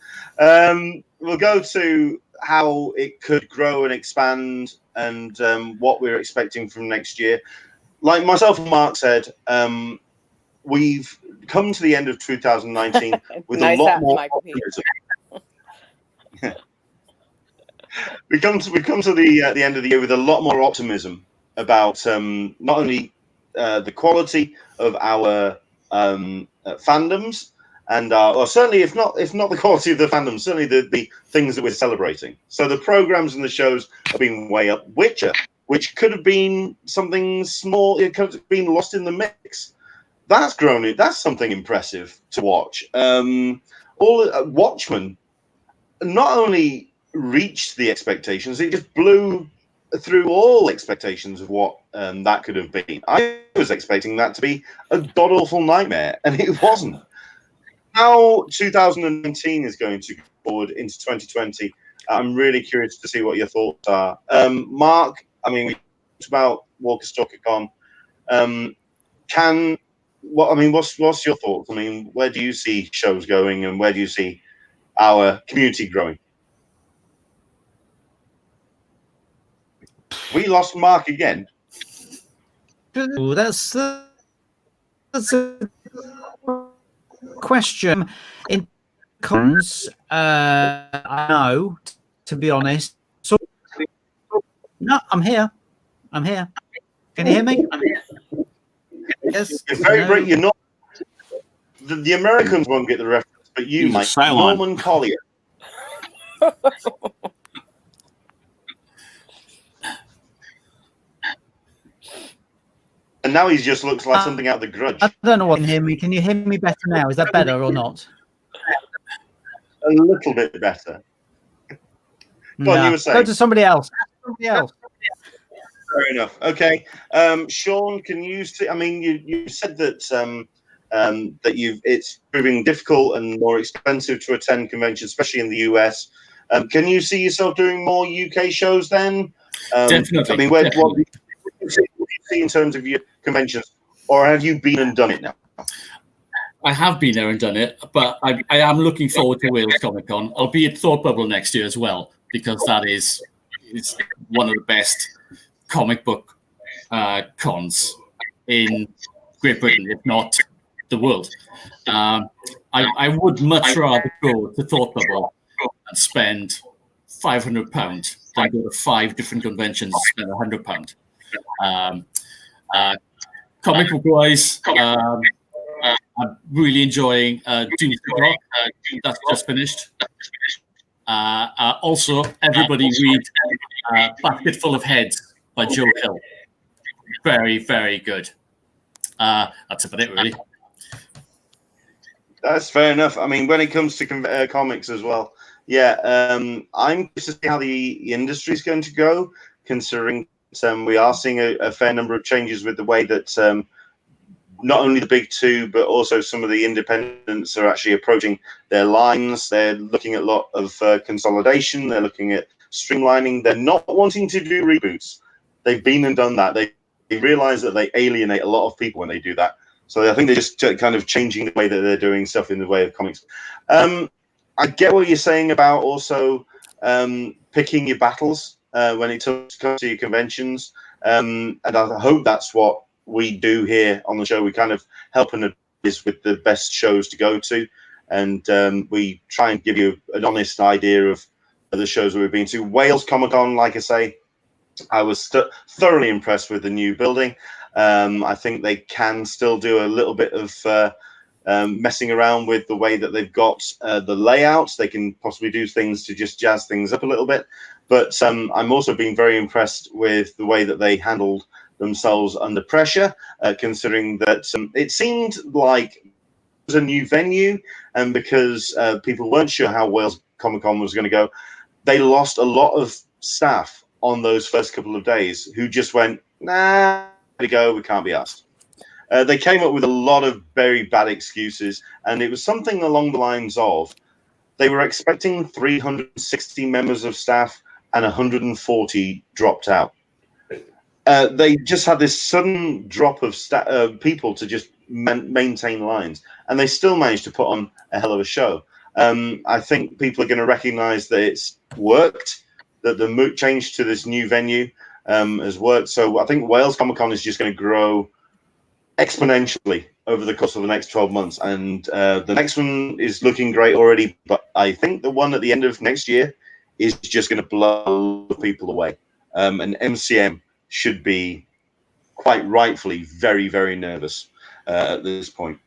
We'll go to how it could grow and expand, and what we're expecting from next year. Like myself and Mark said, we've come to the end of 2019 with Nice a lot hat, more Michael P. optimism. We've come to the end of the year with a lot more optimism about not only the quality of our fandoms, and certainly, if not the quality of the fandom, certainly the things that we're celebrating. So the programs and the shows have been way up. Witcher, which could have been something small, it could have been lost in the mix. That's grown. That's something impressive to watch. Watchmen not only reached the expectations, it just blew through all expectations of what that could have been. I was expecting that to be a god-awful nightmare, and it wasn't. How 2019 is going to go forward into 2020, I'm really curious to see what your thoughts are. Mark, I mean, we talked about Walker's Talkin Con. What's your thoughts? I mean, where do you see shows going, and where do you see our community growing? We lost Mark again. Ooh, that's a question. In cons, I know, to be honest. So, no, I'm here. I'm here. Can you hear me? Yes. You're very great. You're not. The Americans won't get the reference, but you, Mike, Norman Collier. And now he just looks like something out of The Grudge. I don't know what can hear me. Can you hear me better now? Is that better or not? A little bit better. Go on, you were saying. Go to somebody else. Somebody else. Fair enough. Okay. Sean, can you see? I mean, you said that it's proving difficult and more expensive to attend conventions, especially in the US. Can you see yourself doing more UK shows then? Definitely. I mean, what do you see in terms of your conventions, or have you been and done it now? I have been there and done it, but I am looking forward to Wales Comic Con. I'll be at Thought Bubble next year as well, because that is one of the best comic book cons in Great Britain, if not the world. I would much rather go to Thought Bubble and spend £500 than go to 5 different conventions and spend £100. Comic book wise, I'm really enjoying Doomsday Clock. That's just finished. Also, everybody read Basket Full of Heads by Joe Hill. Very, very good. That's about it, really. That's fair enough. I mean, when it comes to comics as well, I'm curious to see how the industry is going to go, considering we are seeing a fair number of changes with the way that not only the big two, but also some of the independents are actually approaching their lines. They're looking at a lot of consolidation. They're looking at streamlining. They're not wanting to do reboots. They've been and done that. They realize that they alienate a lot of people when they do that. So I think they're just kind of changing the way that they're doing stuff in the way of comics. I get what you're saying about also picking your battles when it comes to your conventions. And I hope that's what we do here on the show. We kind of help and advise with the best shows to go to. And we try and give you an honest idea of the shows that we've been to. Wales Comic Con, like I say, I was thoroughly impressed with the new building. I think they can still do a little bit of messing around with the way that they've got the layouts. They can possibly do things to just jazz things up a little bit. But I'm also being very impressed with the way that they handled themselves under pressure, considering that it seemed like was a new venue and because people weren't sure how Wales Comic Con was going to go, they lost a lot of staff on those first couple of days who just went, nah, to go, we can't be asked. They came up with a lot of very bad excuses, and it was something along the lines of they were expecting 360 members of staff and 140 dropped out. They just had this sudden drop of people to just maintain lines, and they still managed to put on a hell of a show. I think people are going to recognize that it's worked, that the change to this new venue has worked. So I think Wales Comic Con is just going to grow exponentially over the course of the next 12 months. And the next one is looking great already, but I think the one at the end of next year is just going to blow people away. And MCM should be quite rightfully very, very nervous at this point.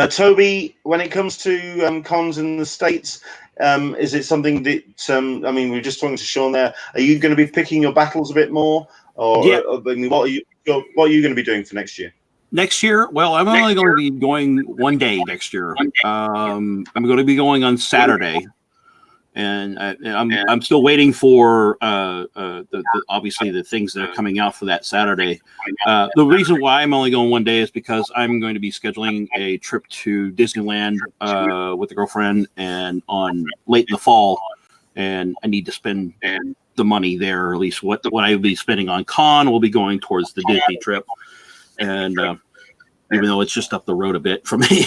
Toby, when it comes to cons in the States, is it something that, I mean, we were just talking to Sean there, are you going to be picking your battles a bit more? Or, yeah. I mean, what are you going to be doing for next year? Next year, well, I'm only going to be going one day next year. I'm going to be going on Saturday, and I'm still waiting for obviously the things that are coming out for that Saturday. The reason why I'm only going one day is because I'm going to be scheduling a trip to Disneyland with a girlfriend, and on late in the fall, and I need to spend the money there, or at least what I will be spending on con will be going towards the Disney trip. And even though it's just up the road a bit from me,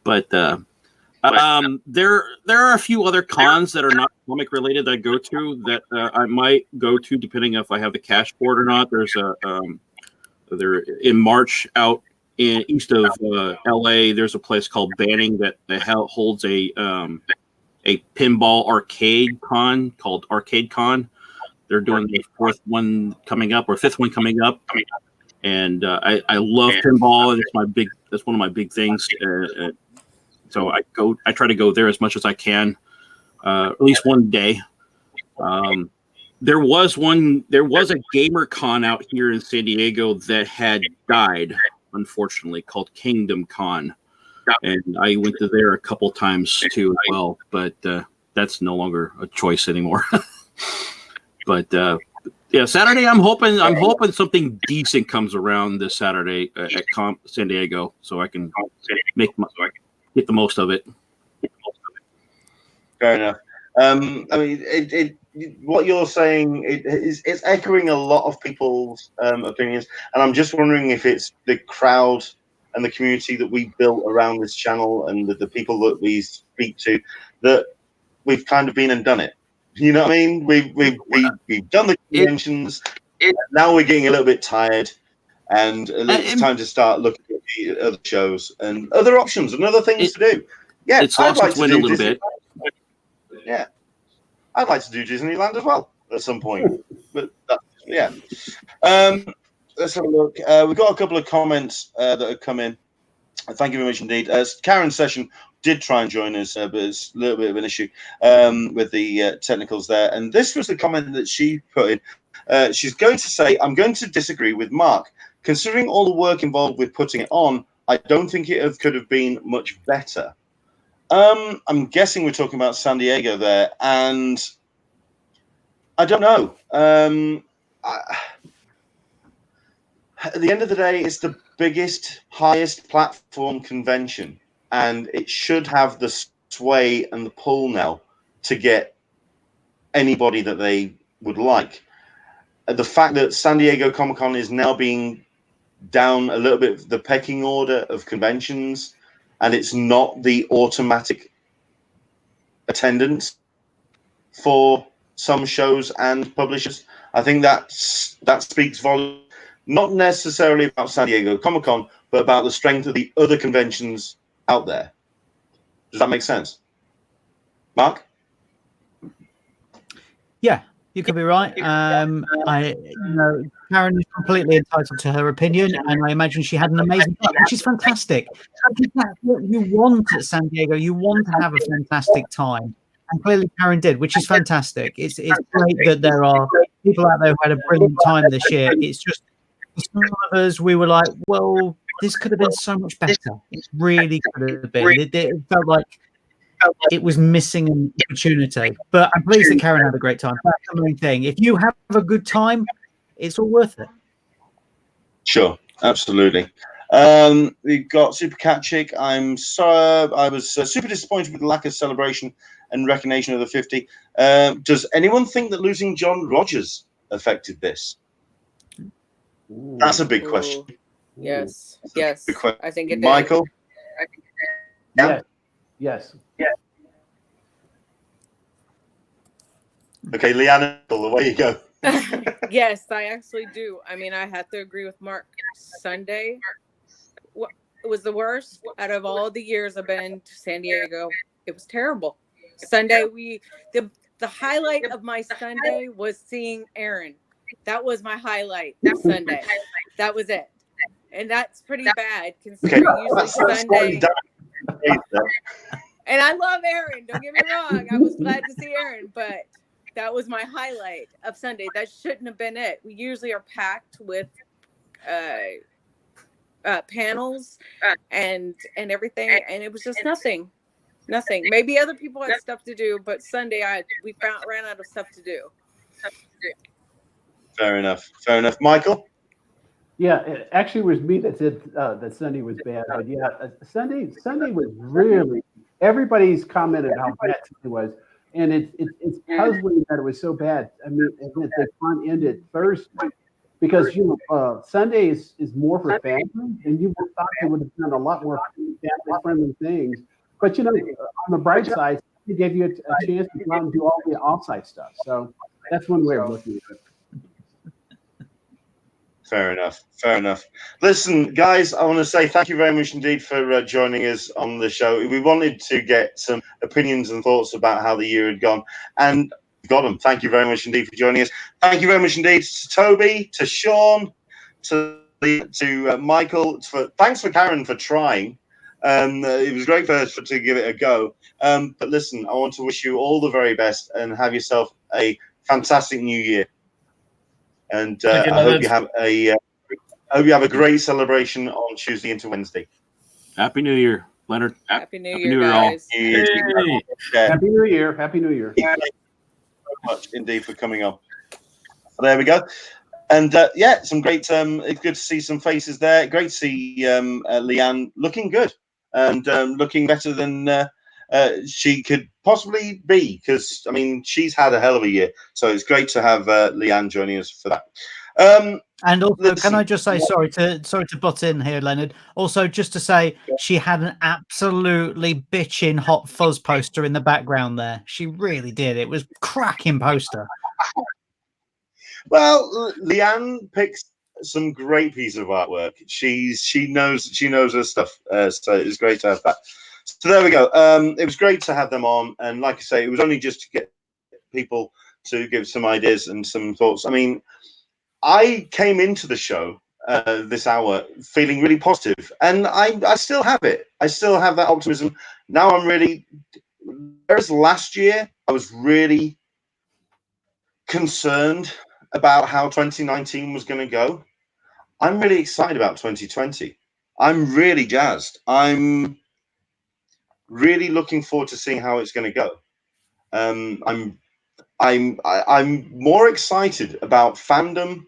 but there are a few other cons that are not comic related that I go to that I might go to depending if I have the cash for it or not. There's there in March out in east of LA. There's a place called Banning that holds a pinball arcade con called Arcade Con. They're doing the fifth one coming up, and I love pinball, and that's one of my big things. So I try to go there as much as I can, at least one day. There was a gamer con out here in San Diego that had died, unfortunately, called Kingdom Con, and I went to there a couple times too as well, but that's no longer a choice anymore. But yeah, Saturday I'm hoping something decent comes around this Saturday at San Diego, so I can get the most of it. Fair enough. I mean, what you're saying it's echoing a lot of people's opinions, and I'm just wondering if it's the crowd and the community that we built around this channel and the people that we speak to, that we've kind of been and done it. You know what I mean? We've done the conventions. Now we're getting a little bit tired, and it's time to start looking at the other shows and other options and other things to do. Yeah, it's lost its wind a little bit. Yeah, I'd like to do Disneyland as well at some point. But yeah, let's have a look. We've got a couple of comments that have come in. Thank you very much indeed. Karen's session did try and join us, but it's a little bit of an issue with the technicals there. And this was the comment that she put in. She's going to say, I'm going to disagree with Mark. Considering all the work involved with putting it on, I don't think it could have been much better. I'm guessing we're talking about San Diego there, and I don't know. At the end of the day, it's the biggest, highest platform convention, and it should have the sway and the pull now to get anybody that they would like. The fact that San Diego Comic-Con is now being down a little bit the pecking order of conventions, and it's not the automatic attendance for some shows and publishers, I think that speaks volumes. Not necessarily about San Diego Comic-Con, but about the strength of the other conventions out there. Does that make sense? Mark? Yeah, you could be right. Karen is completely entitled to her opinion, and I imagine she had an amazing time, which is fantastic. That's what you want at San Diego. You want to have a fantastic time, and clearly Karen did, which is fantastic. It's great that there are people out there who had a brilliant time this year. It's just some of us, we were like, well, this could have been so much better. It really could have been. It felt like it was missing an opportunity. But I'm pleased that Karen had a great time. That's the main thing. If you have a good time, it's all worth it. Sure, absolutely. We've got Super Cat Chick. I was super disappointed with the lack of celebration and recognition of the 50. Does anyone think that losing John Rogers affected this? Ooh. That's a big question. Ooh. Yes, That's a yes, big question. I think it did. Michael? Yeah. Yes. Okay, Leanna, away you go. Yes, I actually do. I mean, I have to agree with Mark. Sunday it was the worst out of all the years I've been to San Diego. It was terrible. Sunday, the highlight of my Sunday was seeing Aaron. That was my highlight Sunday. That was it. And that's pretty bad considering usually Sunday. And I love Aaron. Don't get me wrong. I was glad to see Aaron, but that was my highlight of Sunday. That shouldn't have been it. We usually are packed with panels and everything, and it was just nothing. Maybe other people had stuff to do, but Sunday we ran out of stuff to do. Fair enough. Michael? Yeah, it actually was me that said that Sunday was bad. But yeah, Sunday was really, everybody's commented how bad Sunday was. And it's puzzling that it was so bad. I mean, and that they front-ended Thursday because, Sunday is more for family, and you would thought they would have done a lot more family-friendly things. But, on the bright side, it gave you a chance to go out and do all the off-site stuff. So that's one way of looking at it. Fair enough. Listen, guys, I want to say thank you very much indeed for joining us on the show. We wanted to get some opinions and thoughts about how the year had gone, and got them. Thank you very much indeed for joining us. Thank you very much indeed to Toby, to Sean, to Michael. Thanks for Karen for trying. It was great for her to give it a go. But listen, I want to wish you all the very best and have yourself a fantastic new year. And I hope you have a great celebration on Tuesday into Wednesday. Happy New Year, Leonard. Happy New Year, guys. Hey. Happy New Year. Happy New Year. Thank you very much indeed for coming on. There we go. And some great. It's good to see some faces there. Great to see Leanne looking good and looking better than she could possibly be, because I mean she's had a hell of a year, so it's great to have Leanne joining us for that. And also, can I just say, sorry to butt in here, Leonard. Also, just to say, she had an absolutely bitchin' Hot Fuzz poster in the background there. She really did. It was cracking poster. Well, Leanne picks some great pieces of artwork. She knows her stuff, so it's great to have that. So there we go. It was great to have them on, and like I say, it was only just to get people to give some ideas and some thoughts. I mean, I came into the show this hour feeling really positive, and I still have it. I still have that optimism. Now I'm really, whereas last year I was really concerned about how 2019 was going to go, I'm really excited about 2020. I'm really jazzed. I'm really looking forward to seeing how it's going to go. I'm more excited about fandom,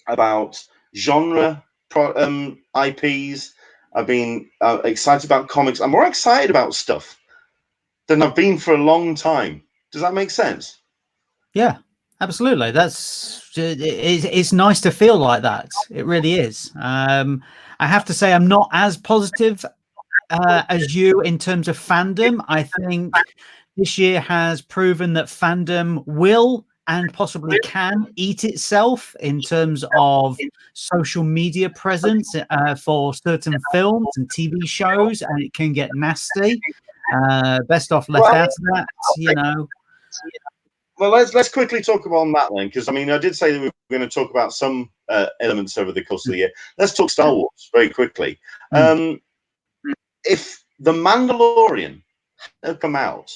about genre IPs. I've been excited about comics. I'm more excited about stuff than I've been for a long time. Does that make sense? Yeah, absolutely. It's nice to feel like that. It really is. I have to say, I'm not as positive as you in terms of fandom. I think this year has proven that fandom will and possibly can eat itself in terms of social media presence for certain films and TV shows, and it can get nasty. Best off left out of that, Well, let's quickly talk about that then, because I mean, I did say that we were going to talk about some elements over the course of the year. Let's talk Star Wars very quickly. If The Mandalorian had come out,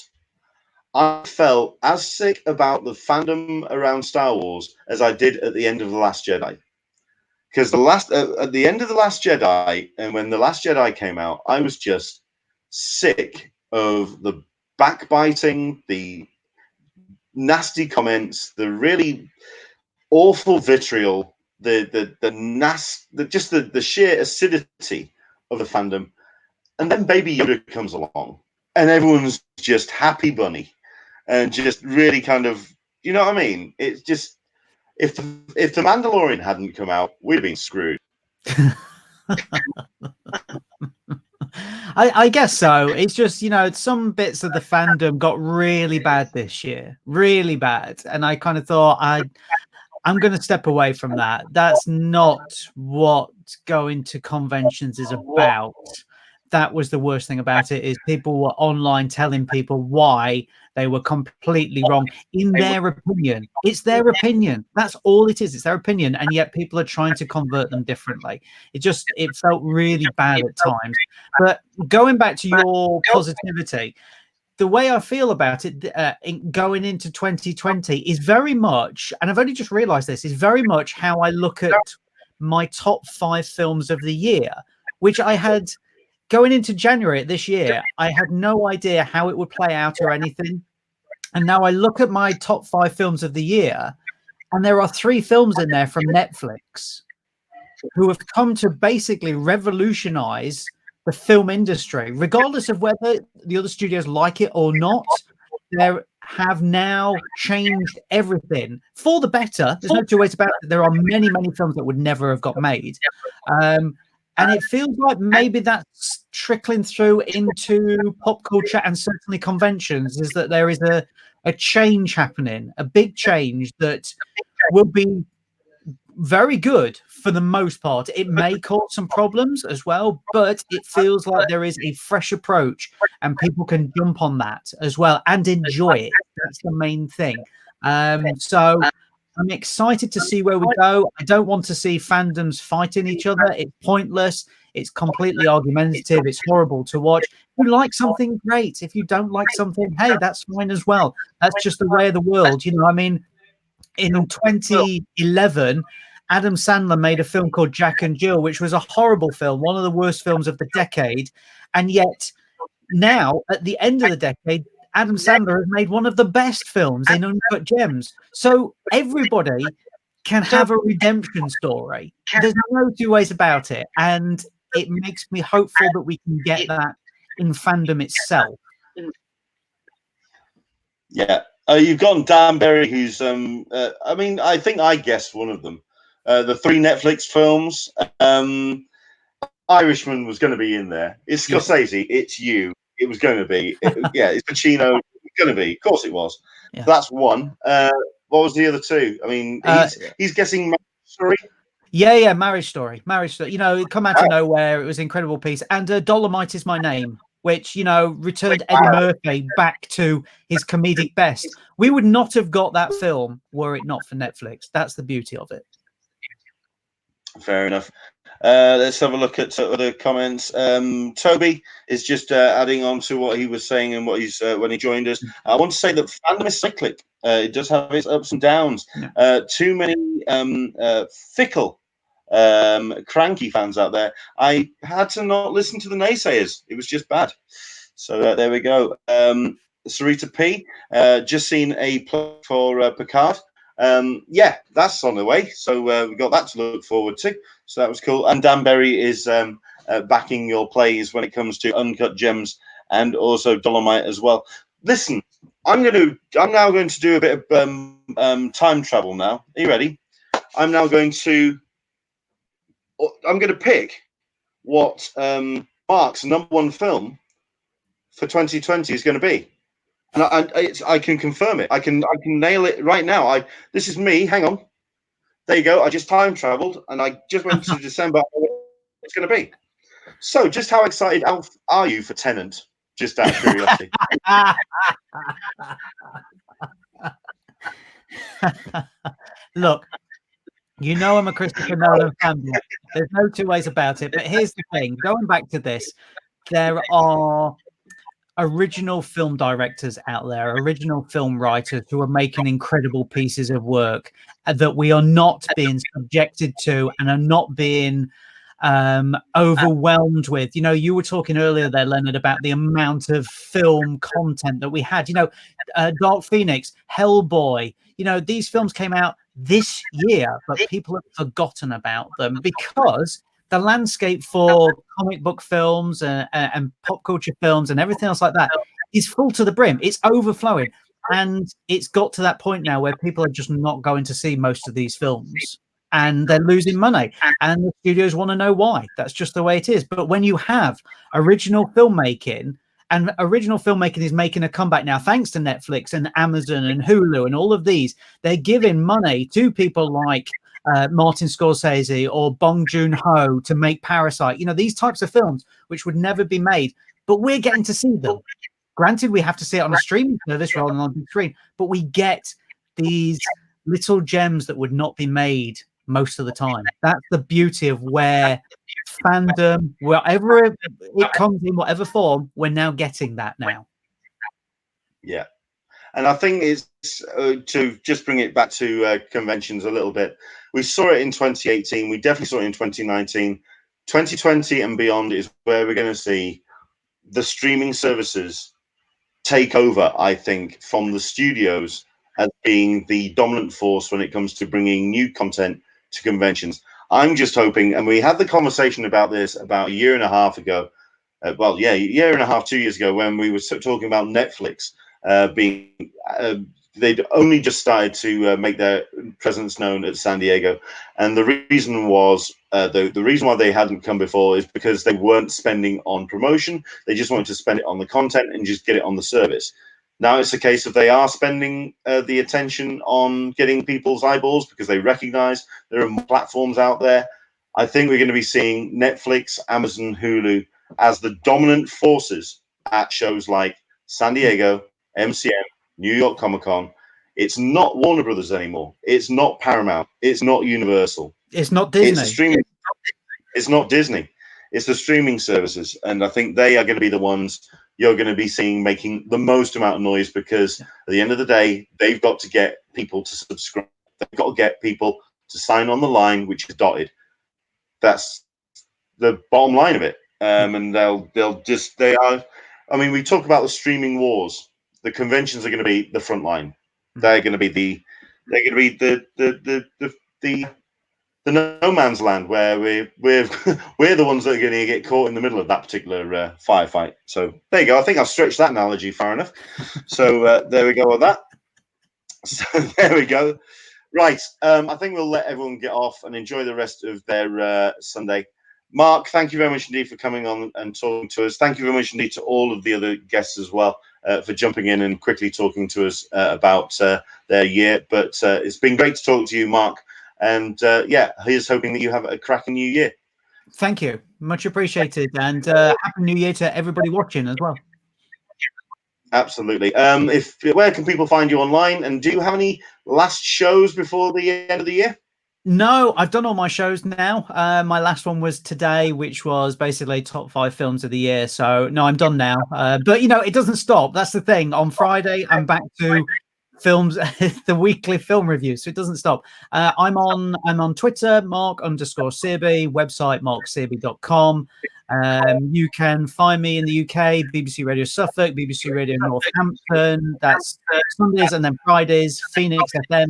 I felt as sick about the fandom around Star Wars as I did at the end of The Last Jedi. because the last at the end of the Last Jedi, and when the Last Jedi came out, I was just sick of the backbiting, the nasty comments, the really awful vitriol, the sheer acidity of the fandom. And then Baby Yoda comes along, and everyone's just happy bunny, and just really kind of, you know what I mean? It's just, if the Mandalorian hadn't come out, we'd have been screwed. I guess so. It's just, you know, some bits of the fandom got really bad this year, really bad. And I kind of thought I'm going to step away from that. That's not what going to conventions is about. That was the worst thing about it, is people were online telling people why they were completely wrong in their opinion. It's their opinion. That's all it is. It's their opinion. And yet people are trying to convert them differently. It felt really bad at times. But going back to your positivity, the way I feel about it going into 2020 is very much, and I've only just realized this, is very much how I look at my top 5 films of the year, which I had going into January this year. I had no idea how it would play out or anything. And now I look at my top 5 films of the year, and there are 3 films in there from Netflix who have come to basically revolutionize the film industry, regardless of whether the other studios like it or not. They have now changed everything for the better. There's no two ways about it. There are many, many films that would never have got made. And it feels like maybe that's trickling through into pop culture and certainly conventions, is that there is a change happening, a big change that will be very good for the most part. It may cause some problems as well, but it feels like there is a fresh approach and people can jump on that as well and enjoy it. That's the main thing. So I'm excited to see where we go. I don't want to see fandoms fighting each other. It's pointless. It's completely argumentative. It's horrible to watch. If you like something, great. If you don't like something, hey, that's fine as well. That's just the way of the world. You know, I mean, in 2011, Adam Sandler made a film called Jack and Jill, which was a horrible film, one of the worst films of the decade. And yet now, at the end of the decade, Adam Sandler has made one of the best films in Uncut Gems. So everybody can have a redemption story. There's no two ways about it. And it makes me hopeful that we can get that in fandom itself. Yeah. You've got Dan Berry, who's, I mean, I think I guessed one of them. The 3 Netflix films. Irishman was going to be in there. It's Scorsese. It's you. It was going to be. It's Pacino. It's going to be. Of course it was. Yeah. That's one. What was the other 2? I mean, he's guessing Marriage Story. Yeah, Marriage Story. You know, it come out of nowhere. It was an incredible piece. And Dolomite Is My Name, which, you know, returned Eddie Murphy back to his comedic best. We would not have got that film were it not for Netflix. That's the beauty of it. Fair enough. Let's have a look at other comments. Toby is just adding on to what he was saying and what he's when he joined us. I want to say that fandom is cyclic. It does have its ups and downs. Too many fickle, cranky fans out there. I had to not listen to the naysayers. It was just bad. So there we go. Sarita P, just seen a play for Picard. Yeah, that's on the way. So we've got that to look forward to. So that was cool. And Dan Berry is backing your plays when it comes to Uncut Gems and also Dolomite as well. Listen, I'm now going to do a bit of time travel now. Are you ready? I'm going to pick what Mark's #1 film for 2020 is going to be. And I can confirm it. I can nail it right now. This is me. Hang on. There you go. I just time traveled and I just went to December. It's going to be. So, just how excited are you for Tenet? Just out of curiosity. Look, you know I'm a Christopher Nolan fan. There's no two ways about it. But here's the thing. Going back to this, there are original film directors out there, original film writers who are making incredible pieces of work that we are not being subjected to and are not being overwhelmed with. You know, you were talking earlier there, Leonard, about the amount of film content that we had. You know, Dark Phoenix, Hellboy, you know, these films came out this year, but people have forgotten about them because the landscape for comic book films and pop culture films and everything else like that is full to the brim. It's overflowing. And it's got to that point now where people are just not going to see most of these films and they're losing money. And the studios want to know why. That's just the way it is. But when you have original filmmaking, and original filmmaking is making a comeback now, thanks to Netflix and Amazon and Hulu and all of these, they're giving money to people like Martin Scorsese or Bong Joon-ho to make Parasite. You know, these types of films which would never be made, but we're getting to see them. Granted, we have to see it on a streaming service rather than on a big screen, but we get these little gems that would not be made most of the time. That's the beauty of where fandom, wherever it comes in, whatever form, we're now getting that now. Yeah. And I think it's to just bring it back to conventions a little bit. We saw it in 2018. We definitely saw it in 2019. 2020 and beyond is where we're going to see the streaming services take over, I think, from the studios as being the dominant force when it comes to bringing new content to conventions. I'm just hoping, and we had the conversation about this about a year and a half ago. Well, yeah, a year and a half, 2 years ago, when we were talking about Netflix being, they'd only just started to make their presence known at San Diego, and the reason was the reason why they hadn't come before is because they weren't spending on promotion. They just wanted to spend it on the content and just get it on the service. Now it's a case of they are spending the attention on getting people's eyeballs because they recognize there are platforms out there. I think we're going to be seeing Netflix, Amazon, Hulu as the dominant forces at shows like San Diego, MCM, New York Comic Con. It's not Warner Brothers anymore. It's not Paramount. It's not Universal. It's not Disney. It's the streaming. It's not Disney. It's the streaming services, and I think they are going to be the ones you're going to be seeing making the most amount of noise because at the end of the day, they've got to get people to subscribe. They've got to get people to sign on the line, which is dotted. That's the bottom line of it. And they are. I mean, we talk about the streaming wars. The conventions are going to be the front line. They're going to be the no man's land where we're the ones that are going to get caught in the middle of that particular firefight. So there you go. I think I've stretched that analogy far enough. So there we go with that. So there we go. Right. I think we'll let everyone get off and enjoy the rest of their Sunday. Mark, thank you very much indeed for coming on and talking to us. Thank you very much indeed to all of the other guests as well for jumping in and quickly talking to us about their year. But it's been great to talk to you, Mark. And yeah, here's hoping that you have a cracking new year. Thank you. Much appreciated. And Happy New Year to everybody watching as well. Absolutely. Where can people find you online? And do you have any last shows before the end of the year? No, I've done all my shows now. My last one was today, which was basically top 5 films of the year. So no, I'm done now. But you know, it doesn't stop. That's the thing. On Friday, I'm back to films, the weekly film review. So it doesn't stop. I'm on Twitter, Mark_Searby, website marksearby.com. You can find me in the UK, BBC Radio Suffolk, BBC Radio Northampton. That's Sundays, and then Fridays, Phoenix FM,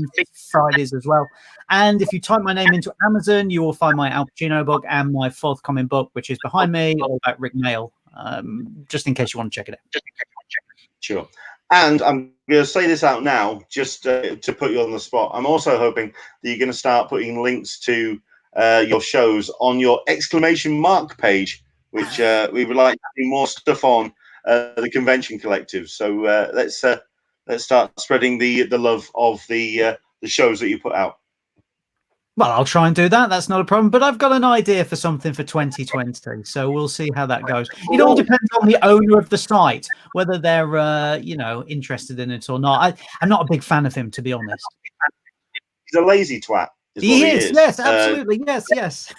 Fridays as well. And if you type my name into Amazon, you will find my Al Pacino book and my forthcoming book, which is behind me, all about Rick Mail, just in case you want to check it out. Sure. And I'm going to say this out now, just to put you on the spot. I'm also hoping that you're going to start putting links to your shows on your exclamation mark page, which we would like to see more stuff on the Convention Collective. So let's start spreading the love of the shows that you put out. Well, I'll try and do that. That's not a problem. But I've got an idea for something for 2020, so we'll see how that goes. It all depends on the owner of the site, whether they're interested in it or not. I'm not a big fan of him, to be honest. He's a lazy twat. He is. Yes, absolutely. Yes.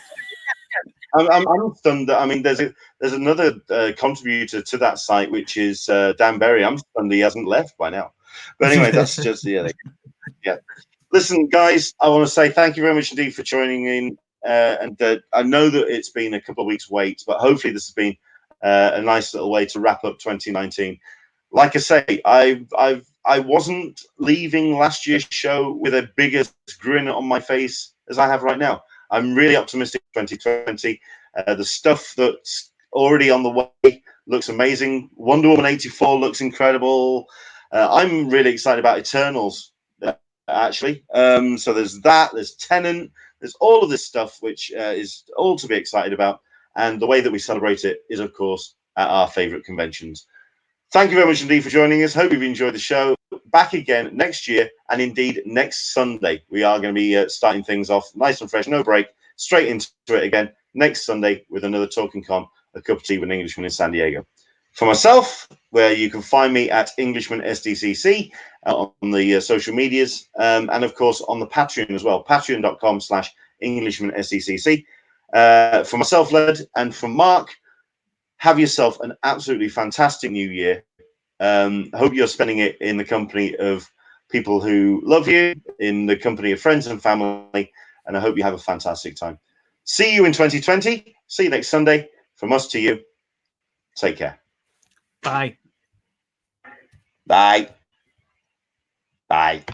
I'm stunned. I mean, there's another contributor to that site, which is Dan Berry. I'm stunned he hasn't left by now. But anyway, that's just yeah. Listen, guys, I want to say thank you very much indeed for joining in. And I know that it's been a couple of weeks wait, but hopefully this has been a nice little way to wrap up 2019. Like I say, I wasn't leaving last year's show with a bigger grin on my face as I have right now. I'm really optimistic for 2020. The stuff that's already on the way looks amazing. Wonder Woman 84 looks incredible. I'm really excited about Eternals, actually. So there's that, there's Tenant, there's all of this stuff, which is all to be excited about. And the way that we celebrate it is, of course, at our favorite conventions. Thank you very much indeed for joining us. Hope you've enjoyed the show. Back again next year, and indeed next Sunday. We are going to be starting things off nice and fresh, no break, straight into it again next Sunday with another Talkin Con, a cup of tea with an Englishman in San Diego. For myself, where you can find me at Englishman SDCC on the social medias, and of course on the Patreon as well, patreon.com/Englishman SDCC. For myself, Led, and from Mark, have yourself an absolutely fantastic new year. I hope you're spending it in the company of people who love you, in the company of friends and family, and I hope you have a fantastic time. See you in 2020. See you next Sunday. From us to you, take care. Bye. Bye. Bye.